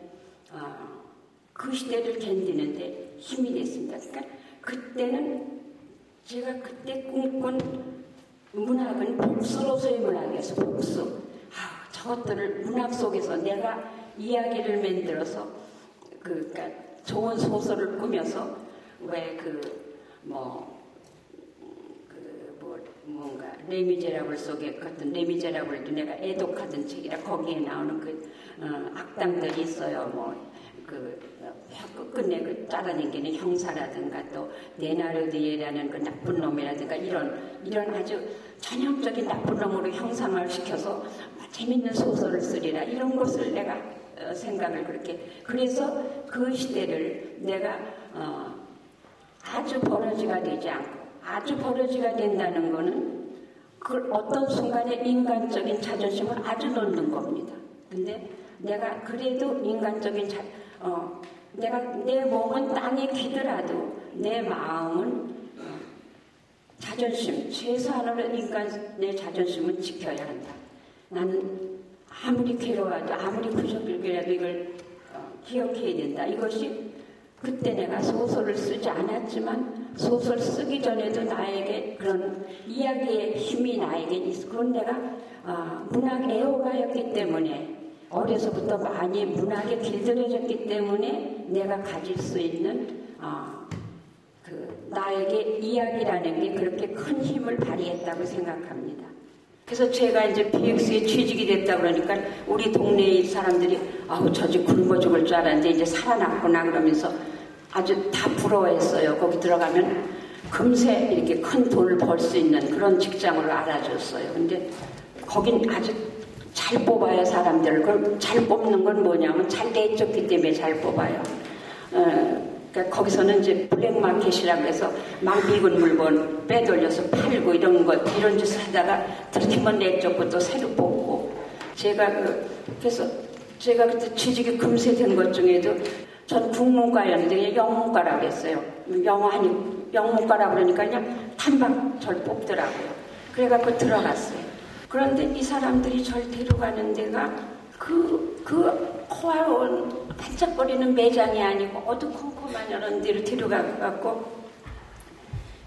[SPEAKER 1] 그 시대를 견디는데 힘이 됐습니다. 그러니까 그때는 제가 그때 꿈꾼 문학은 복수로서의 문학이었어. 복수. 저것들을 문학 속에서 내가 이야기를 만들어서 그러니까 좋은 소설을 꾸며서 왜 뭔가 레미제라블 속에 같은 레미제라블도 내가 애독하던 책이라 거기에 나오는 그 악당들이 있어요. 끝내 따라다니는 형사라든가 또 네나르디에라는 그 나쁜 놈이라든가 이런 아주 전형적인 나쁜 놈으로 형상을 시켜서 재밌는 소설을 쓰리라 이런 것을 내가 생각을 그래서 그 시대를 내가 아주 버러지가 되지 않고 아주 버러지가 된다는 거는 그 어떤 순간에 인간적인 자존심을 아주 놓는 겁니다. 근데 내가 그래도 인간적인 내가 내 몸은 땅에 기더라도 내 마음은 자존심, 최소한으로 인간의 자존심은 지켜야 한다. 나는 아무리 괴로워도 아무리 구석일게라도 이걸 기억해야 된다. 이것이 그때 내가 소설을 쓰지 않았지만 소설 쓰기 전에도 나에게 그런 이야기의 힘이 나에게 있어. 그건 내가 문학 애호가였기 때문에 어려서부터 많이 문학에 길들여졌기 때문에 내가 가질 수 있는 나에게 이야기라는 게 그렇게 큰 힘을 발휘했다고 생각합니다. 그래서 제가 이제 PX에 취직이 됐다 그러니까 우리 동네 사람들이 저 집 굶어 죽을 줄 알았는데 이제 살아났구나 그러면서 아주 다 부러워했어요. 거기 들어가면 금세 이렇게 큰 돈을 벌 수 있는 그런 직장으로 알아줬어요. 근데 거긴 아주 잘 뽑아요, 사람들을. 그럼 잘 뽑는 건 뭐냐면 잘 내쫓기 때문에 잘 뽑아요. 그러니까 거기서는 이제 블랙마켓이라고 해서 막 미군 물건 빼돌려서 팔고 이런 짓을 하다가 들키면 내쫓고 또 새로 뽑고. 그래서 제가 그때 취직이 금세 된 것 중에도 전 국문과였는데 영문과라고 했어요. 영문과라고 그러니까 그냥 단박 절 뽑더라고요. 그래갖고 들어갔어요. 그런데 이 사람들이 절 데려가는 데가 그 호화로운 반짝거리는 매장이 아니고 어두컴컴한 이런 데로 데려가갖고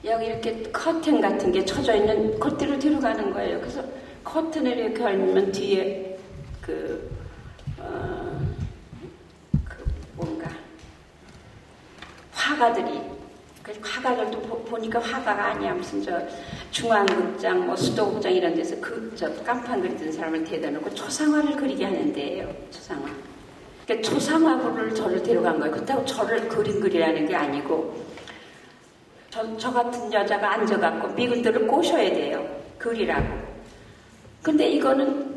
[SPEAKER 1] 여기 이렇게 커튼 같은 게 쳐져 있는 그때로 데려가는 거예요. 그래서 커튼을 이렇게 열면 뒤에 뭔가 화가들도 보니까 화가가 아니야. 무슨 중앙극장, 수도극장 이런 데서 깜판 그리던 사람을 데려다 놓고 초상화를 그리게 하는 데예요. 초상화. 그러니까 초상화부를 저를 데려간 거예요. 그렇다고 저를 그림 그리라는 게 아니고 저 같은 여자가 앉아갖고 미군들을 꼬셔야 돼요. 그리라고. 근데 이거는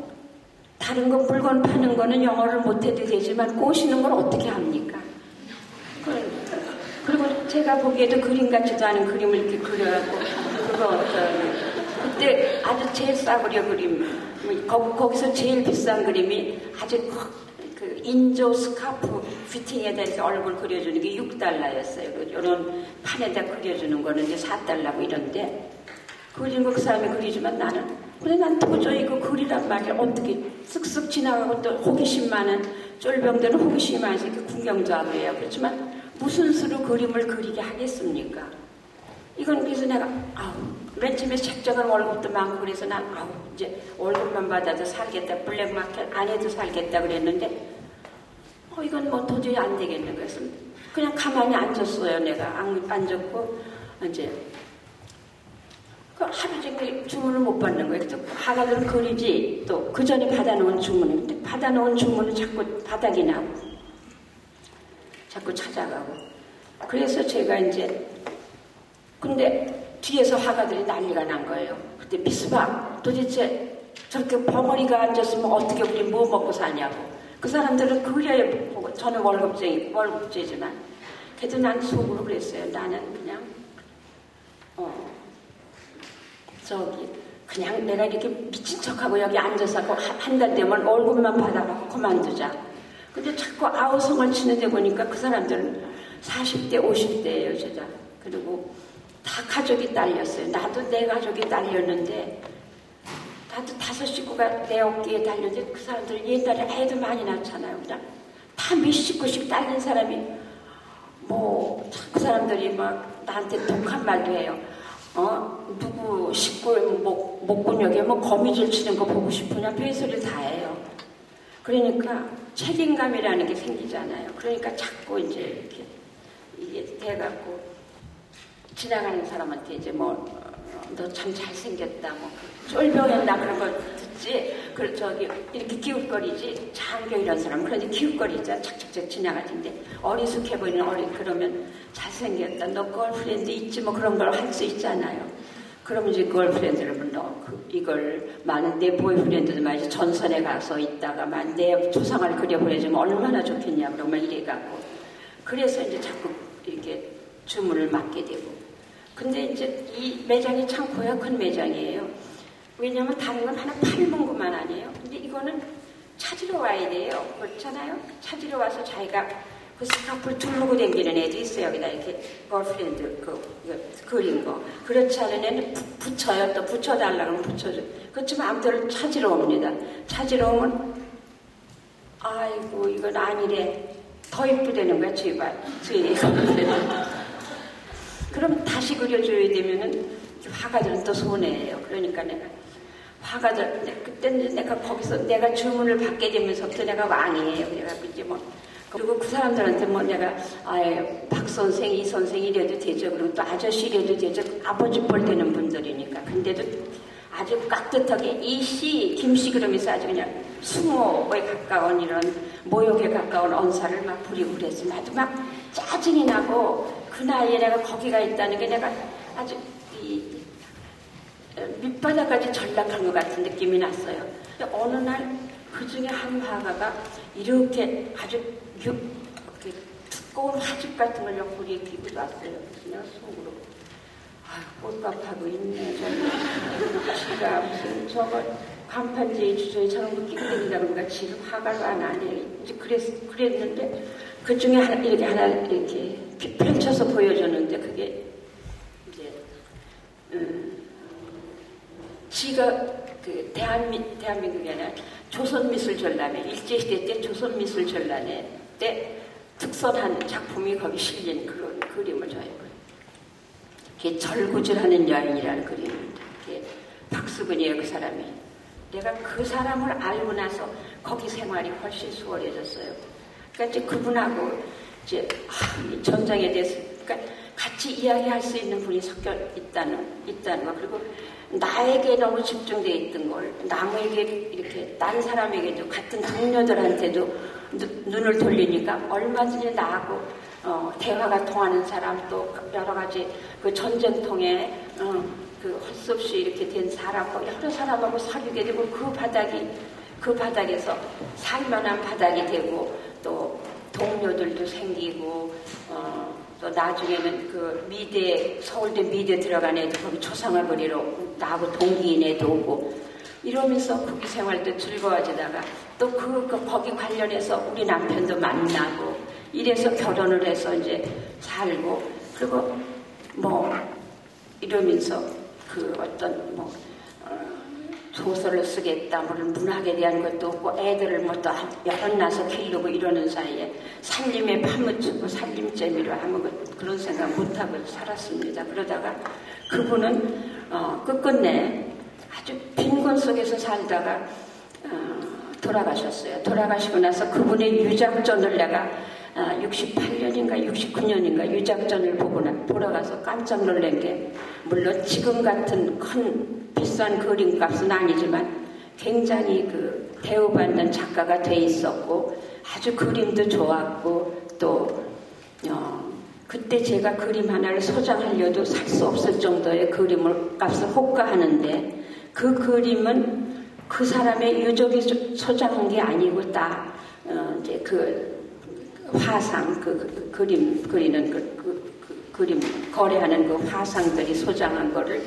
[SPEAKER 1] 다른 거 물건 파는 거는 영어를 못해도 되지만 꼬시는 걸 어떻게 합니까? 그리고 제가 보기에도 그림 같지도 않은 그림을 이렇게 그려갖고 그때 아주 제일 싸구려 그림 거기서 제일 비싼 그림이 아주 그 인조 스카프 피팅에다 이렇게 얼굴 그려주는 게 $6였어요. 이런 판에다 그려주는 거는 이제 $4고 이런데 그린 거 그 사람이 그리지만 근데 난 도저히 그 그리란 말이 어떻게 쓱쓱 지나가고 또 호기심 많은 쫄병들은 호기심이 많아서 이렇게 구경도 하고 해요. 그렇지만 무슨 수로 그림을 그리게 하겠습니까? 이건 그래서 내가 맨 처음에 책정한 월급도 많고 그래서 난 이제 월급만 받아도 살겠다, 블랙마켓 안 해도 살겠다 그랬는데 이건 뭐 도저히 안 되겠는 거예요. 그래서 그냥 가만히 앉았어요. 내가 앉았고 이제 하루 종일 주문을 못 받는 거예요. 그래서 화가들은 그리지 또 그 전에 받아놓은 주문인데 받아놓은 주문을 자꾸 바닥이 나고 자꾸 찾아가고 그래서 제가 이제 근데 뒤에서 화가들이 난리가 난 거예요. 그때 미스박 도대체 저렇게 벙어리가 앉았으면 어떻게 우리 뭐 먹고 사냐고. 그 사람들은 그려야 보고 저는 월급제지만 그래도 난 속으로 그랬어요. 나는 그냥 그냥 내가 이렇게 미친 척하고 여기 앉아서 한 달 되면 월급만 받아갖고 그만두자. 근데 자꾸 아우성을 치는데 보니까 그 사람들은 40대, 50대예요, 제가. 그리고 다 가족이 딸렸어요. 나도 내 가족이 딸렸는데, 나도 5 식구가 내 어깨에 달렸는데, 그 사람들 옛날에 애도 많이 낳잖아요. 그냥 다 몇 식구씩 딸린 사람이, 그 사람들이 막 나한테 독한 말도 해요. 누구 식구 목구녕에 거미줄 치는 거 보고 싶으냐, 별소리를 다 해요. 그러니까 책임감이라는 게 생기잖아요. 그러니까 자꾸 이제 이게 돼갖고 지나가는 사람한테 이제 너 참 잘생겼다, 쫄병했나 그런 거 있지. 그 저기 이렇게 기웃거리지. 장교 이런 사람은 그런데 기웃거리자 착착착 지나가는데 어리숙해 보이는 그러면 잘생겼다. 너 걸프렌드 있지 뭐 그런 걸 할 수 있잖아요. 그러면 이제 걸프렌드를 불러. 이걸 많은 내 보이프렌드들 말이지 전선에 가서 있다가만 내 조상을 그려보내주면 얼마나 좋겠냐 그러고 막 이래갖고 그래서 이제 자꾸 이렇게 주문을 맡게 되고. 근데 이제 이 매장이 참 고약한 매장이에요. 왜냐면 다른 건 하나 팔는 것만 아니에요. 근데 이거는 찾으러 와야 돼요. 그렇잖아요. 찾으러 와서 자기가 그 스카프를 두르고 다니는 애도 있어요. 여기다 이렇게 걸프렌드 그린 거. 그렇지 않은 애는 붙여요. 또 붙여달라고 하면 붙여줘. 그렇지만 아무튼 찾으러 옵니다. 찾으러 오면 아이고 이건 아니래. 더 이쁘다는 거야 주인이. 그럼 다시 그려줘야 되면은 화가들은 또 손해예요. 그러니까 내가 화가들 그때는 내가 거기서 내가 주문을 받게 되면서부터 내가 왕이에요. 그래가지고 이제 뭐 그리고 그 사람들한테 뭐 내가 박 선생, 이 선생 이래도 되죠. 그리고 또 아저씨 이래도 되죠. 아버지 뻘 되는 분들이니까. 근데도 아주 깍듯하게 이씨, 김씨 그러면서 아주 그냥 수모에 가까운 이런 모욕에 가까운 언사를 막 부리고 그랬으면 아주 막 짜증이 나고 그 나이에 내가 거기가 있다는 게 내가 아주 이 밑바닥까지 전락한 것 같은 느낌이 났어요. 근데 어느 날 그 중에 한 화가가 이렇게 아주 이렇게 두꺼운 화죽 같은 걸 옆구리에 끼고 왔어요. 그냥 속으로 꽃값하고 있네. 지가 무슨 저거 간판지에 주저에 저런 거 끼고 다닌다는 거가 지금 화가를 안 하네. 이제 그랬는데 그 중에 하나 이렇게 펼쳐서 보여줬는데 그게 이제 지가 그 대한민국이 아니라 조선미술전람회 일제시대 때 조선미술전람회 때 특선한 작품이 거기 실린 그런 그림을 저해요. 그게 절구질하는 여인이라는 그림입니다. 그게 박수근이에요. 그 사람이. 내가 그 사람을 알고 나서 거기 생활이 훨씬 수월해졌어요. 그러니까 이제 그분하고 이제 전장에 대해서 그러니까 같이 이야기할 수 있는 분이 섞여 있다는 거. 그리고 나에게 너무 집중되어 있던 걸 남에게 이렇게 다른 사람에게도 같은 동료들한테도 눈을 돌리니까 얼마든지 나하고 대화가 통하는 사람 또 여러 가지 그 전쟁통에 그 할 수 없이 이렇게 된 사람하고 여러 사람하고 사귀게 되고 그 바닥에서 살만한 바닥이 되고 또 동료들도 생기고 또 나중에는 그 서울대 미대 들어간 애도 거기 초상화 그리러 나하고 동기인 애도 오고 이러면서 거기 생활도 즐거워지다가 또 거기 관련해서 우리 남편도 만나고 이래서 결혼을 해서 이제 살고 그리고 뭐 이러면서 그 어떤 뭐 소설을 쓰겠다, 문학에 대한 것도 없고 애들을 뭐 또 여럿 나서 기르고 이러는 사이에 살림에 파묻히고 살림재미로 아무 그런 생각 못하고 살았습니다. 그러다가 그분은 끝끝내 아주 빈곤 속에서 살다가 돌아가셨어요. 돌아가시고 나서 그분의 유작전을 내가 68년인가 69년인가 유작전을 보러 가서 깜짝 놀란 게 물론 지금 같은 큰 비싼 그림값은 아니지만 굉장히 그 대우받는 작가가 돼 있었고 아주 그림도 좋았고 또 그때 제가 그림 하나를 소장하려도 살 수 없을 정도의 그림을 값을 호가하는데 그 그림은 그 사람의 유족이 소장한 게 아니고 다 이제 그 화상 그림 그리는 그림 거래하는 그 화상들이 소장한 거를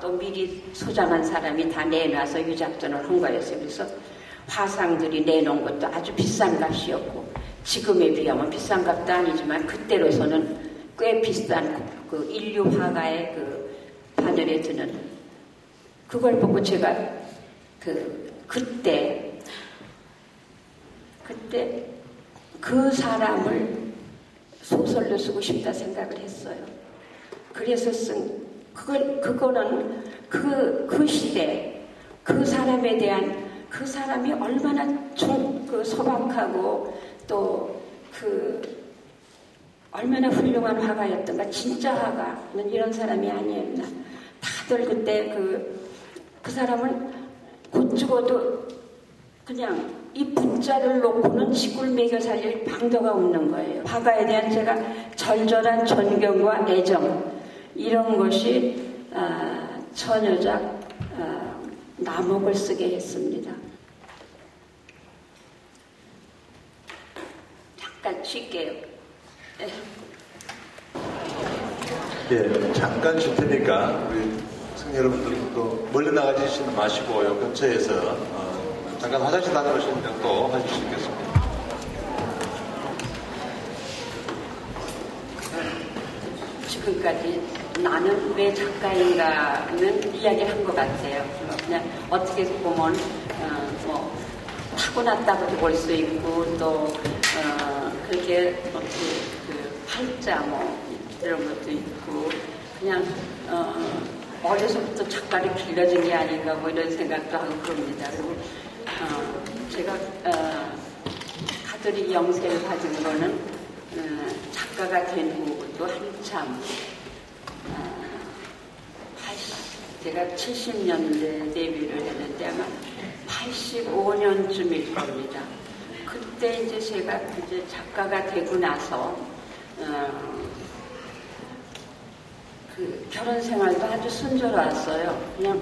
[SPEAKER 1] 또 미리 소장한 사람이 다 내놔서 유작전을 한 거였어요. 그래서 화상들이 내놓은 것도 아주 비싼 값이었고 지금에 비하면 비싼 값도 아니지만 그때로서는 꽤 비싼 그 인류 화가의 그 바늘에 드는 그걸 보고 제가 그때 그 사람을 소설로 쓰고 싶다 생각을 했어요. 그래서 그거는 그 시대 그 사람에 대한 그 사람이 얼마나 소박하고 또 얼마나 훌륭한 화가였던가. 진짜 화가는 이런 사람이 아니었나. 다들 그때 그 사람은 곧 죽어도 그냥 이 분자를 놓고는 식구를 먹여 살릴 방도가 없는 거예요. 화가에 대한 제가 절절한 존경과 애정, 이런 것이 처녀작 남옥을 쓰게 했습니다. 잠깐 쉴게요.
[SPEAKER 2] 예, 잠깐 쉴 테니까 우리 승려 여러분들도 멀리 나가시지 마시고 요 근처에서 잠깐 화장실 다녀오시는 정도 하실 수 있겠습니다.
[SPEAKER 1] 지금까지 나는 왜 작가인가는 이야기를 한 것 같아요. 그냥 어떻게 보면 뭐 타고났다고도 볼 수 있고 또 그렇게 그 팔자 뭐 이런 것도 있고 그냥 어려서부터 작가를 길러진 게 아닌가 뭐 이런 생각도 하고 그럽니다. 그리고 제가 가톨릭 영세를 받은 거는 작가가 된 후도 한참 제가 70년대 데뷔를 했는데 아마 85년쯤일 겁니다. 그때 이제 제가 이제 작가가 되고 나서 그 결혼 생활도 아주 순조로웠어요. 그냥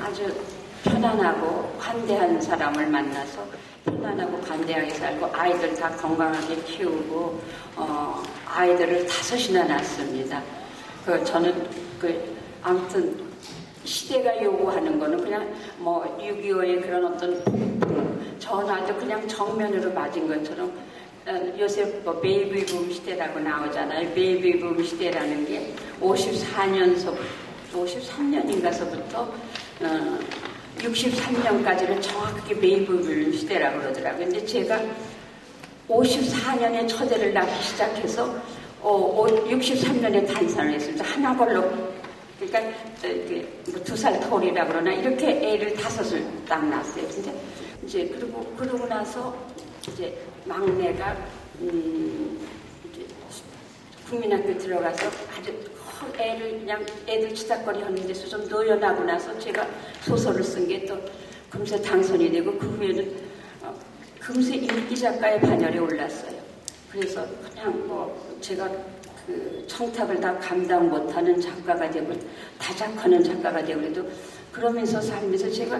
[SPEAKER 1] 아주 편안하고 관대한 사람을 만나서 편안하고 관대하게 살고 아이들 다 건강하게 키우고 아이들을 5이나 낳습니다. 저는 아무튼 시대가 요구하는 거는 그냥 뭐 6.25의 그런 어떤 폭풍 전화도 그냥 정면으로 맞은 것처럼 요새 뭐 베이비붐 시대라고 나오잖아요. 베이비붐 시대라는 게 53년인가서부터 63년까지는 정확하게 베이비붐 시대라고 그러더라고요. 근데 제가 54년에 처제를 낳기 시작해서 63년에 단산을 했습니다. 하나 걸로 그러니까 2살 터울이라 그러나 이렇게 애를 5을 딱 낳았어요. 근데 이제 그러고 나서 이제 막내가 이제 국민학교 들어가서 아주 애들 치닥거리 하는 데서 좀 노연하고 나서 제가 소설을 쓴 게 또 금세 당선이 되고 그 후에는 금세 인기 작가의 반열에 올랐어요. 그래서 그냥 뭐 제가 그 청탁을 다 감당 못하는 작가가 되고 다작하는 작가가 되고 그래도 그러면서 살면서 제가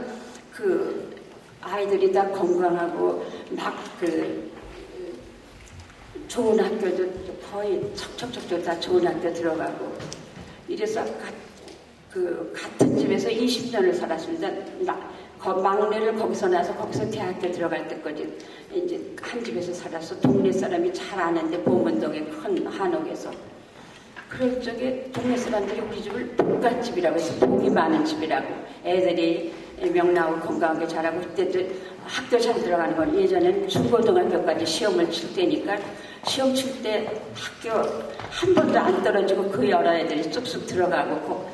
[SPEAKER 1] 그 아이들이 다 건강하고 막 좋은 학교도 거의 척척척척 다 좋은 학교 들어가고 이래서 같은 집에서 20년을 살았습니다. 막내를 거기서 나서 거기서 대학교 들어갈 때까지 이제 한 집에서 살아서 동네 사람이 잘 아는데 보문동의 큰 한옥에서 그럴 적에 동네 사람들이 우리 집을 복갓집이라고 해서 복이 많은 집이라고 애들이 명 나오고 건강하게 자라고 그때도 학교 잘 들어가는 건 예전에는 중고등학교까지 시험을 칠 때니까 시험 칠 때 학교 한 번도 안 떨어지고 그 여러 애들이 쑥쑥 들어가고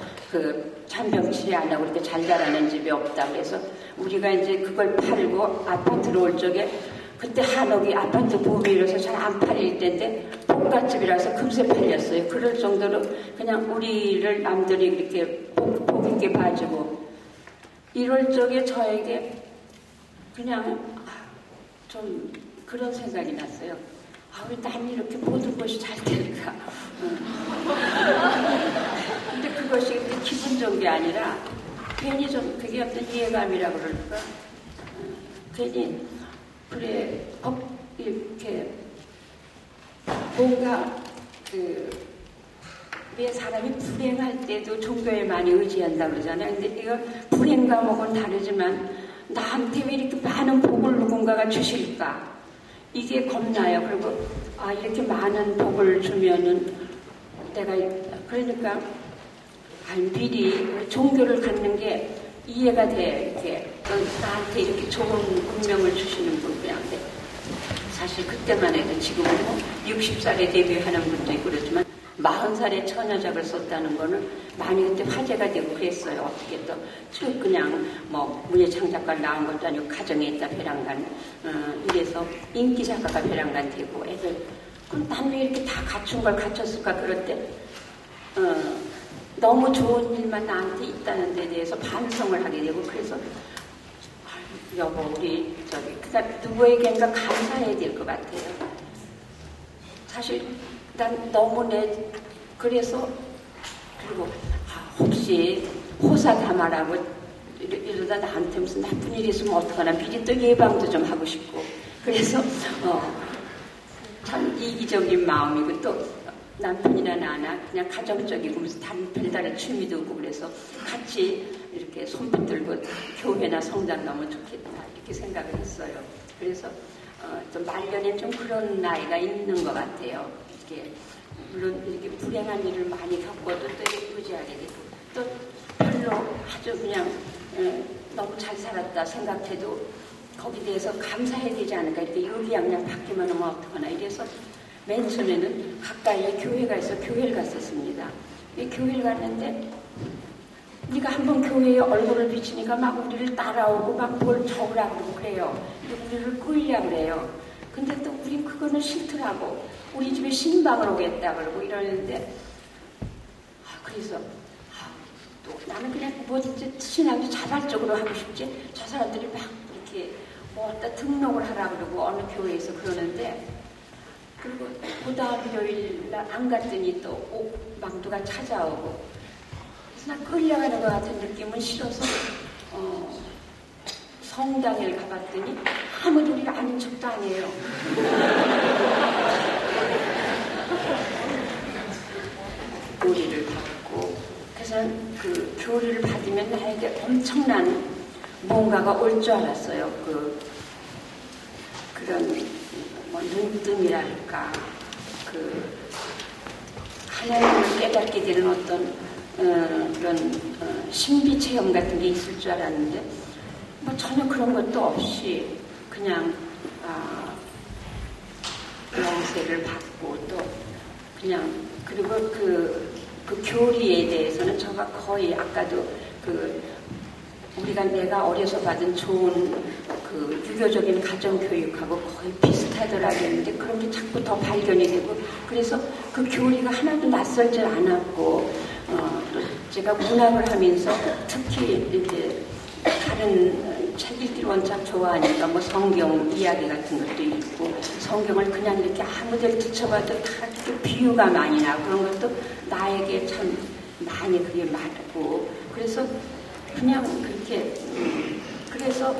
[SPEAKER 1] 잔병치레 안 하고 이렇게 잘 자라는 집이 없다 그래서 우리가 이제 그걸 팔고 아파트로 올 적에 그때 한옥이 아파트 붐이 일어서 잘 안 팔릴 때인데 복갓집이라서 금세 팔렸어요. 그럴 정도로 그냥 우리를 남들이 이렇게 복 있게 봐주고 이럴 적에 저에게 그냥 좀 그런 생각이 났어요. 왜 난 이렇게 모든 것이 잘 될까? 근데 그것이 기분 좋은 게 아니라 괜히 좀 그게 어떤 이해감이라고 그럴까? 괜히 그래 이렇게 뭔가 왜 사람이 불행할 때도 종교에 많이 의지한다 그러잖아요. 근데 이거 불행 과목은 다르지만 나한테 왜 이렇게 많은 복을 누군가가 주실까? 이게 겁나요. 그리고 이렇게 많은 복을 주면은 내가 그러니까 미리 종교를 갖는 게 이해가 돼. 이렇게 나한테 이렇게 좋은 운명을 주시는 분들한테 사실 그때만 해도 지금은 60살에 데뷔하는 분도 있고 그렇지만 40살에 처녀작을 썼다는 거는 많이 그때 화제가 되고 그랬어요. 어떻게 또 쭉 그냥 뭐 문예창 작가를 나온 것도 아니고 가정에 있다 배랑간 이래서 인기 작가가 배랑간 되고 애들 그럼 난 왜 이렇게 다 갖춘 걸 갖췄을까 그럴 때 너무 좋은 일만 나한테 있다는 데 대해서 반성을 하게 되고 그래서 여보 우리 그다음 누구에게인가 감사해야 될 것 같아요. 사실 난 너무 그래서 그리고 혹시 호사다마라고 이러다 나한테 무슨 나쁜 일이 있으면 어떡하나 미리 또 예방도 좀 하고 싶고 그래서 참 이기적인 마음이고 또 남편이나 나나 그냥 가정적이고 무슨 다른 별다른 취미도 없고 그래서 같이 이렇게 손붙들고 교회나 성당 가면 좋겠다 이렇게 생각을 했어요. 그래서 좀 말년엔 좀 그런 나이가 있는 것 같아요. 이게 물론 이렇게 불행한 일을 많이 겪어도 또 의지하게 되고 또 별로 아주 그냥 너무 잘 살았다 생각해도 거기에 대해서 감사해야 되지 않을까 이렇게 의기양양 바뀌면 하면 어떡하나 이래서 맨 처음에는 가까이에 교회가 있어 교회를 갔었습니다. 이 교회를 갔는데 우리가 한번 교회에 얼굴을 비치니까 막 우리를 따라오고 막 뭘 적으라고 그러고 그래요. 우리를 끌려고 그래요. 근데 또 우린 그거는 싫더라고. 우리 집에 신방을 오겠다 그러고 이러는데 그래서 또 나는 그냥 뭐든지 신앙도 자발적으로 하고 싶지 저 사람들이 막 이렇게 어디다 등록을 하라 그러고 어느 교회에서 그러는데 그리고 그 다음 일요일 날 안 갔더니 또 망두가 찾아오고 그래서 나 끌려가는 것 같은 느낌은 싫어서 성당에 가봤더니 아무도 우리가 아닌 척도 아니에요. 교리를 받고 그래서 그 교리를 받으면 나에게 엄청난 뭔가가 올 줄 알았어요. 그런 뭐 눈뜸이랄까 하나님을 깨닫게 되는 어떤 그런 신비 체험 같은 게 있을 줄 알았는데 뭐 전혀 그런 것도 없이 그냥 영세를 받고 또 그냥 그리고 그 교리에 대해서는 제가 거의 아까도 내가 어려서 받은 좋은 그 유교적인 가정교육하고 거의 비슷하더라고 했는데 그런 게 자꾸 더 발견이 되고 그래서 그 교리가 하나도 낯설지 않았고 또 제가 문학을 하면서 특히 이렇게 다른 책 읽기를 원작 좋아하니까 뭐 성경 이야기 같은 것도 읽고 성경을 그냥 이렇게 아무데를 뒤쳐봐도 다 이렇게 비유가 많이 나고 그런 것도 나에게 참 많이 그게 맞고 그래서 그냥 그렇게 그래서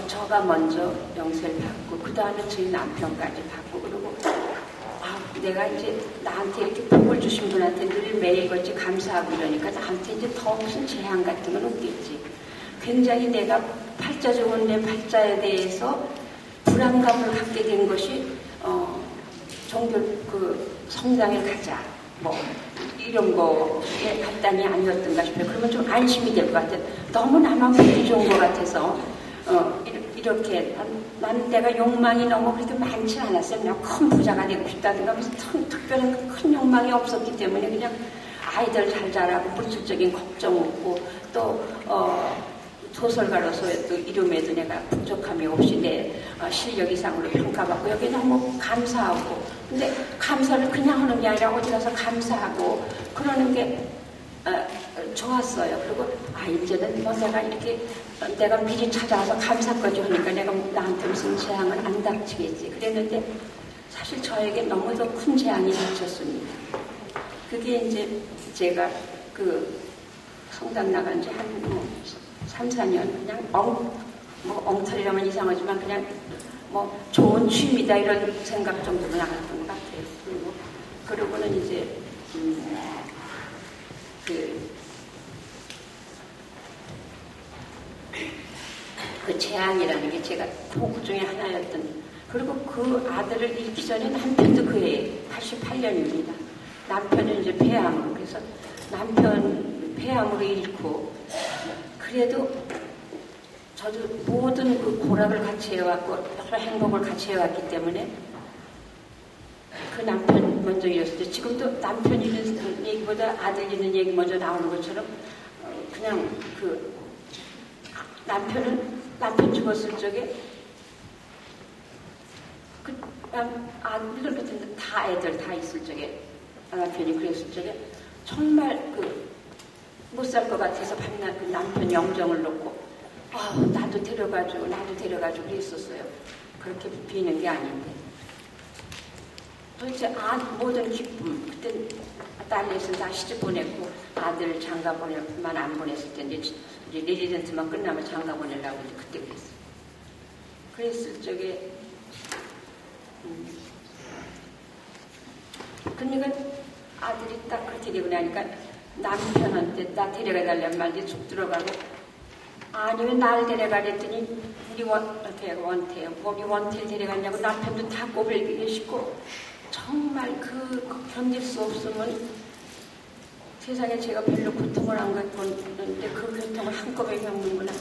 [SPEAKER 1] 저가 먼저 영세를 받고 그 다음에 저희 남편까지 받고 그러고 내가 이제 나한테 이렇게 복을 주신 분한테 늘 매일같이 감사하고 이러니까 나한테 이제 더 무슨 재앙 같은 건 없겠지. 굉장히 내가 팔자 좋은 내 팔자에 대해서 불안감을 갖게 된 것이 종교 성당에 가자 뭐 이런 거에 갔다니 아니었던가 싶어요. 그러면 좀 안심이 될 것 같아요. 너무 나만 보기 좋은 것 같아서 이렇게 나는 내가 욕망이 너무 그렇게 많지 않았어요. 그냥 큰 부자가 되고 싶다든가 무슨 특별한 큰 욕망이 없었기 때문에 그냥 아이들 잘 자라고 물질적인 걱정 없고 또 소설가로서 또 이름에도 내가 부족함이 없이 내 실력 이상으로 평가받고 여기 너무 감사하고 근데 감사를 그냥 하는 게 아니라 어디 가서 감사하고 그러는 게 좋았어요. 그리고 이제는 뭐 내가 이렇게 내가 미리 찾아와서 감사까지 하니까 내가 나한테 무슨 재앙은 안 닥치겠지 그랬는데 사실 저에게 너무도 큰 재앙이 닥쳤습니다. 그게 이제 제가 그 성당 나간 지 한 3, 4년 그냥 엉터리라면 이상하지만 그냥 뭐 좋은 취미다 이런 생각 정도로 나갔던 것 같아요. 그리고는 이제 그 재앙이라는 게 제가 복 중에 하나였던 그리고 그 아들을 잃기 전에 남편도 그 해에 88년입니다. 남편은 이제 폐암으로 그래서 남편 폐암으로 잃고 그래도 저도 모든 그 고락을 같이 해왔고 여러 행복을 같이 해왔기 때문에 그 남편 먼저 잃었을 때 지금도 남편 잃는 얘기보다 아들 잃는 얘기 먼저 나오는 것처럼 그냥 그 남편 죽었을 적에 물론 그때 다 애들 다 있을 적에 남편이 그랬을 적에 정말 못 살 것 같아서 밤낮 그 남편 영정을 놓고 나도 데려가지고 그랬었어요. 그렇게 비는 게 아닌데 도대체 모든 기쁨 그때 딸내서 다 시집 보냈고 아들 장가 보내만 안 보냈을 때 이제 레지던트만 끝나면 장가 보내려고 이제 그때 그랬어요. 그랬을 적에 그러니까 아들이 딱 그렇게 되고 나니까 남편한테 나 데려가 달라는 말이 쭉 들어가고 아니면 날 데려가랬더니 우리 원태요. 거기 원태를 데려갔냐고 남편도 다 꼬불기 계시고 정말 그 견딜 수 없으면 세상에 제가 별로 고통을 안 갖고 있는데 그 고통을 한꺼번에 겪는구나.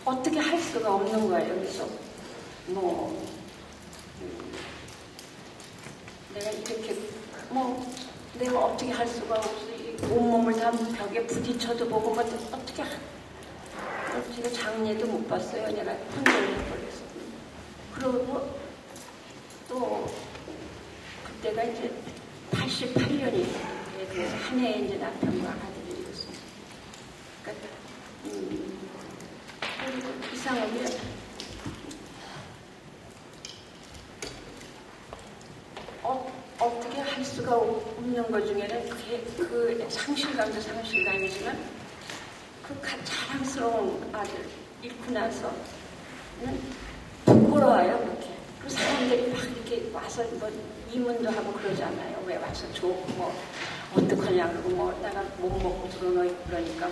[SPEAKER 1] 어떻게 할 수가 없는 거예요. 그래서 내가 이렇게 내가 어떻게 할 수가 없어. 온몸을 다 벽에 부딪혀도 보고 어떻게 제가 장례도 못 봤어요. 내가 혼절을 해버렸어. 그리고 또 그때가 이제 88년이에요. 그래서 한 해에 이제 남편과 아들이 이었어요. 그러니까 이상하게 어떻게 할 수가 없는 것 중에는 그 상실감도 상실감이지만 그 자랑스러운 아들 잃고 나서는 부끄러워요. 그렇게. 그 사람들이 막 이렇게 와서 이문도 하고 그러잖아요. 왜 와서 어떡하냐 그러고 내가 못 먹고 그러니까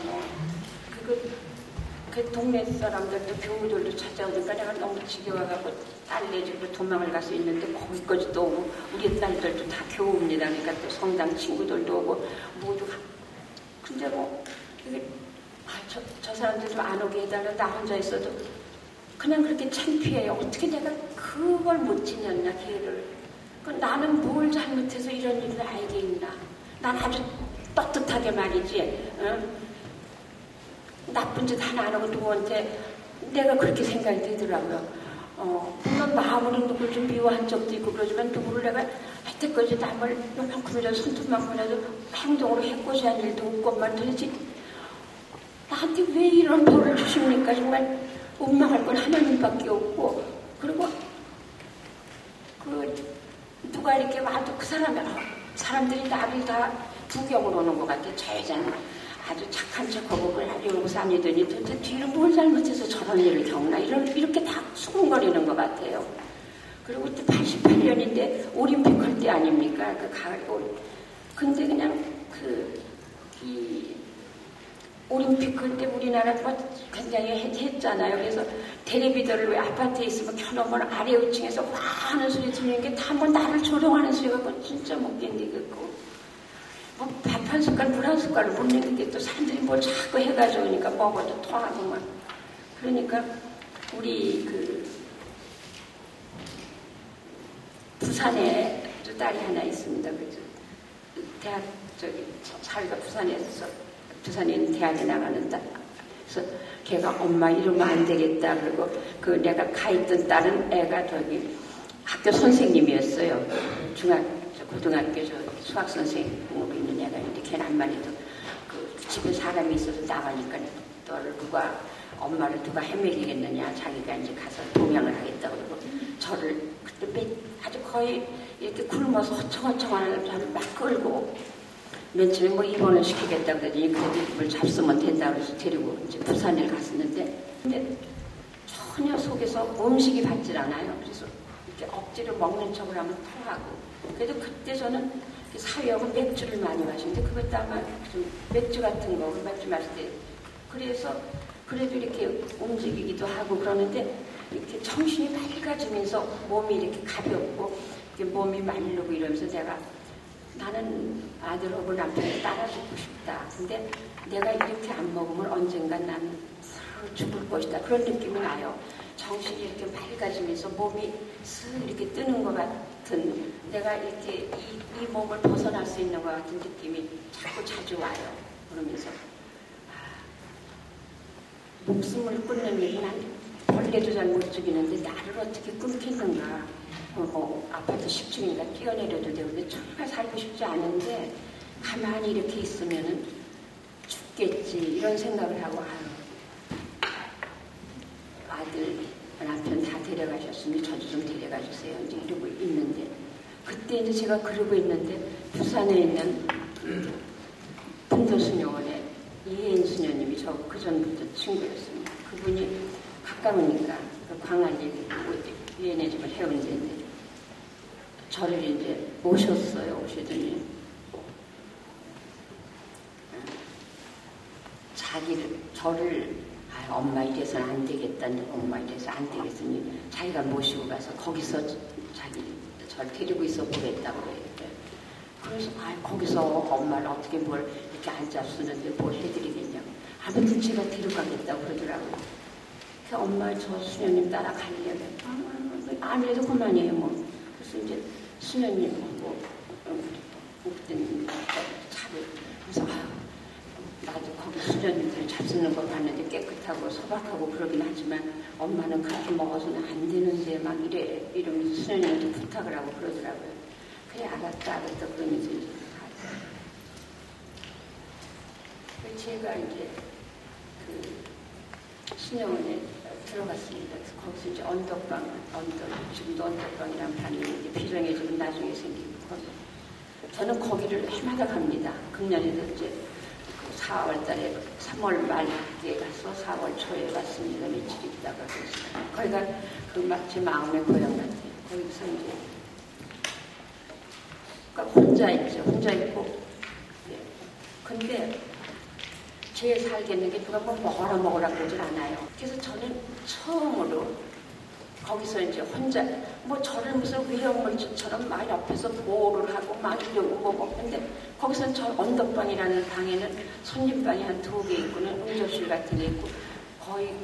[SPEAKER 1] 그 동네 사람들도 교우들도 찾아오니까 내가 너무 지겨워가지고 딸네 집으로 도망을 가서 있는데 거기까지도 오고 우리 딸들도 다 교우입니다. 그러니까 또 성당 친구들도 오고 모두가 근데 이게 저 사람들 좀 안 오게 해달라 나 혼자 있어도 그냥 그렇게 창피해요. 어떻게 내가 그걸 못 지녔냐 기회를. 나는 뭘 잘못해서 이런 일을 알게 있나. 난 아주 떳떳하게 말이지. 나쁜 짓 하나 안 하고 누구한테 내가 그렇게 생각이 되더라고요. 물론 마음으로 누굴 좀 미워한 적도 있고 그러지만 누구를 내가 여태까지 남을 요만큼이라도 손톱만큼이라도 행동으로 해코지한 일도 없건만 도대체 나한테 왜 이런 벌을 주십니까? 정말 원망할 건 하나님밖에 없고 그리고 누가 이렇게 와도 그 사람들이 나를 다 부경으로 오는 것 같아. 저 여자는 아주 착한 척하고 이러고 다니더니 도대체 뒤로 뭘 잘못해서 저런 일을 겪나 이렇게 다 수군거리는 것 같아요. 그리고 또 88년인데 올림픽 할 때 아닙니까? 그 가을 근데 그냥 이 올림픽 그때 우리나라 굉장히 했잖아요. 그래서 텔레비전을 왜 아파트에 있으면 켜놓으면 아래 5층에서 와 하는 소리 들리는 게 다 나를 조롱하는 소리가 진짜 못 견디겠고 밥 한 숟갈 물 한 숟갈을 못 먹는 게 또 사람들이 뭘 자꾸 해가지고 그러니까 먹어도 토하고만 그러니까 우리 부산에 딸이 하나 있습니다. 그래서 대학 자기가 부산에 있는 대학에 나가는 딸. 그래서 걔가 엄마 이러면 안 되겠다. 그리고 내가 가 있던 딸은 애가 학교 선생님이었어요. 고등학교 수학 선생님 공부 있는 애가 있는데 걔는 암만 해도 집에 사람이 있어서 나가니까 너를 엄마를 누가 헤매기겠느냐. 자기가 이제 가서 동양을 하겠다고 그러고 저를 그때 아주 거의 이렇게 굶어서 허청허청하는 저를 막 끌고 맨 처음에 입원을 시키겠다 그러더니 그래도 입을 잡수면 된다 그래서 데리고 이제 부산에 갔었는데 근데 전혀 속에서 음식이 받질 않아요. 그래서 이렇게 억지로 먹는 척을 하면 토하고 그래도 그때 저는 사회하고 맥주를 많이 마시는데 그것도 아마 좀 맥주 같은 거 맥주 마실 때 그래서 그래도 이렇게 움직이기도 하고 그러는데 이렇게 정신이 맑아지면서 몸이 이렇게 가볍고 이렇게 몸이 마르고 이러면서 나는 아들하고 남편을 따라 죽고 싶다. 근데 내가 이렇게 안 먹으면 언젠간 나는 죽을 것이다. 그런 느낌이 나요. 정신이 이렇게 맑아지면서 몸이 쓱 이렇게 뜨는 것 같은 내가 이렇게 이 몸을 벗어날 수 있는 것 같은 느낌이 자주 와요. 그러면서 목숨을 끊는 일은 벌레도 잘 못 죽이는데 나를 어떻게 끊겠는가. 아파트 10층이니까 뛰어내려도 되고 근데 정말 살고 싶지 않은데 가만히 이렇게 있으면은 죽겠지 이런 생각을 하고 아들 남편 다 데려가셨으니 저도 좀 데려가 주세요 이제 이러고 있는데 그때 이제 제가 그러고 있는데 부산에 있는 분도수녀원에 이혜인 수녀님이 저 그 전부터 친구였습니다. 그분이 가까우니까 그 광안리 얘네 집을 해운대인데 저를 이제 오셨어요. 오시더니 저를 엄마 이래서는 안 되겠다니 엄마 이래서 안 되겠으니 자기가 모시고 가서 거기서 저를 데리고 있어 보겠다고 그랬대. 그래서 거기서 엄마를 어떻게 뭘 이렇게 앉아 쓰는데 뭘 해드리겠냐고. 아무튼 제가 데려가겠다고 그러더라고요. 그 엄마 저 수녀님 따라가려고 아무래도 그만이에요 뭐. 그래서 이제 수녀님하고 그때는 차를 그래서 나도 거기 수녀님들 잡수는 거 봤는데 깨끗하고 소박하고 그러긴 하지만 엄마는 그렇게 먹어서는 안 되는데 막 이러면서 수녀님한테 부탁을 하고 그러더라고요. 그래 알았다 그러면서 이제 제가 이제 그 수녀원에 들어갔습니다. 그래서 거기서 이제 지금도 언덕방이란 방이 이제 비정해 지금 나중에 생기고 저는 거기를 해마다 갑니다. 금년에도 이제 4월 달에 3월 말에 가서 4월 초에 왔습니다. 며칠 있다가 그래서 거기가 제 마음의 고향 같아요. 거기서 이제 그러니까 혼자 있고 근데 제 살겠는 게 누가 뭐 먹으라 그러질 않아요. 그래서 저는 처음으로 거기서 이제 혼자 저를 무슨 위험물질처럼 막 옆에서 보호를 하고 막 이러고 근데 거기서 저 언덕방이라는 방에는 손님방이 한 2개 있고는 응접실 같은 게 있고 거의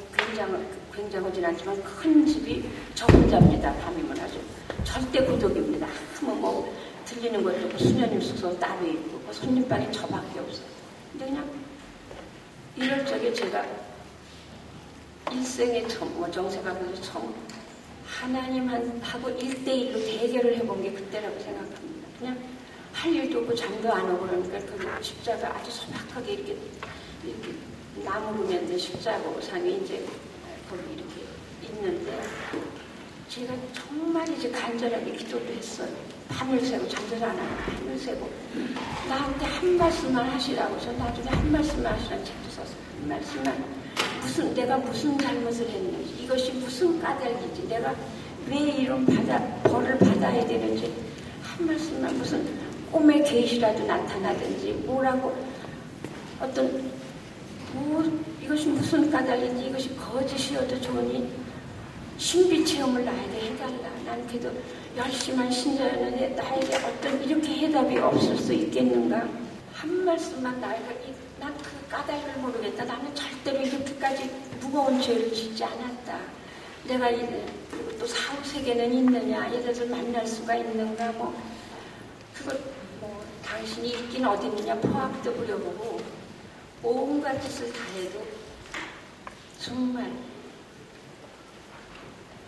[SPEAKER 1] 굉장하진 않지만 큰 집이 저 혼자입니다. 밤이면 아주 절대孤独입니다. 아무 들리는 것도 없고 수녀님 숙소 따로 있고 그 손님방이 저밖에 없어요. 근데 그냥 이럴 적에 제가 일생에 처음 정세가 그래서 처음 하나님하고 1대1로 대결을 해본 게 그때라고 생각합니다. 그냥 할 일도 없고 잠도 안 오고 그러니까 그 십자가 아주 소박하게 이렇게 나무로 만든 십자가상에 이제 거기 이렇게 있는데 제가 정말 이제 간절하게 기도를 했어요. 밤을 새고 잠들 안 하고 밤을 새고 나한테 한 말씀만 하시라고 저 나중에 한 말씀만 하시라는 책도 썼어요. 한 말씀만 내가 무슨 잘못을 했는지 이것이 무슨 까닭이지 내가 왜 이런 벌을 받아야 되는지 한 말씀만 무슨 꿈의 계시라도 나타나든지 뭐라고 이것이 무슨 까닭인지 이것이 거짓이어도 좋으니 신비 체험을 나에게 해달라. 난 그래도 열심한 신자였는데 나에게 어떤 이렇게 해답이 없을 수 있겠는가. 한 말씀만 난 그 까닭을 모르겠다. 나는 절대로 이렇게까지 무거운 죄를 짓지 않았다. 내가 그리고 또 사후세계는 있느냐. 얘들을 만날 수가 있는가. 그걸 당신이 있긴 어디 있느냐. 포악도 부려보고 온갖 짓을 다 해도 정말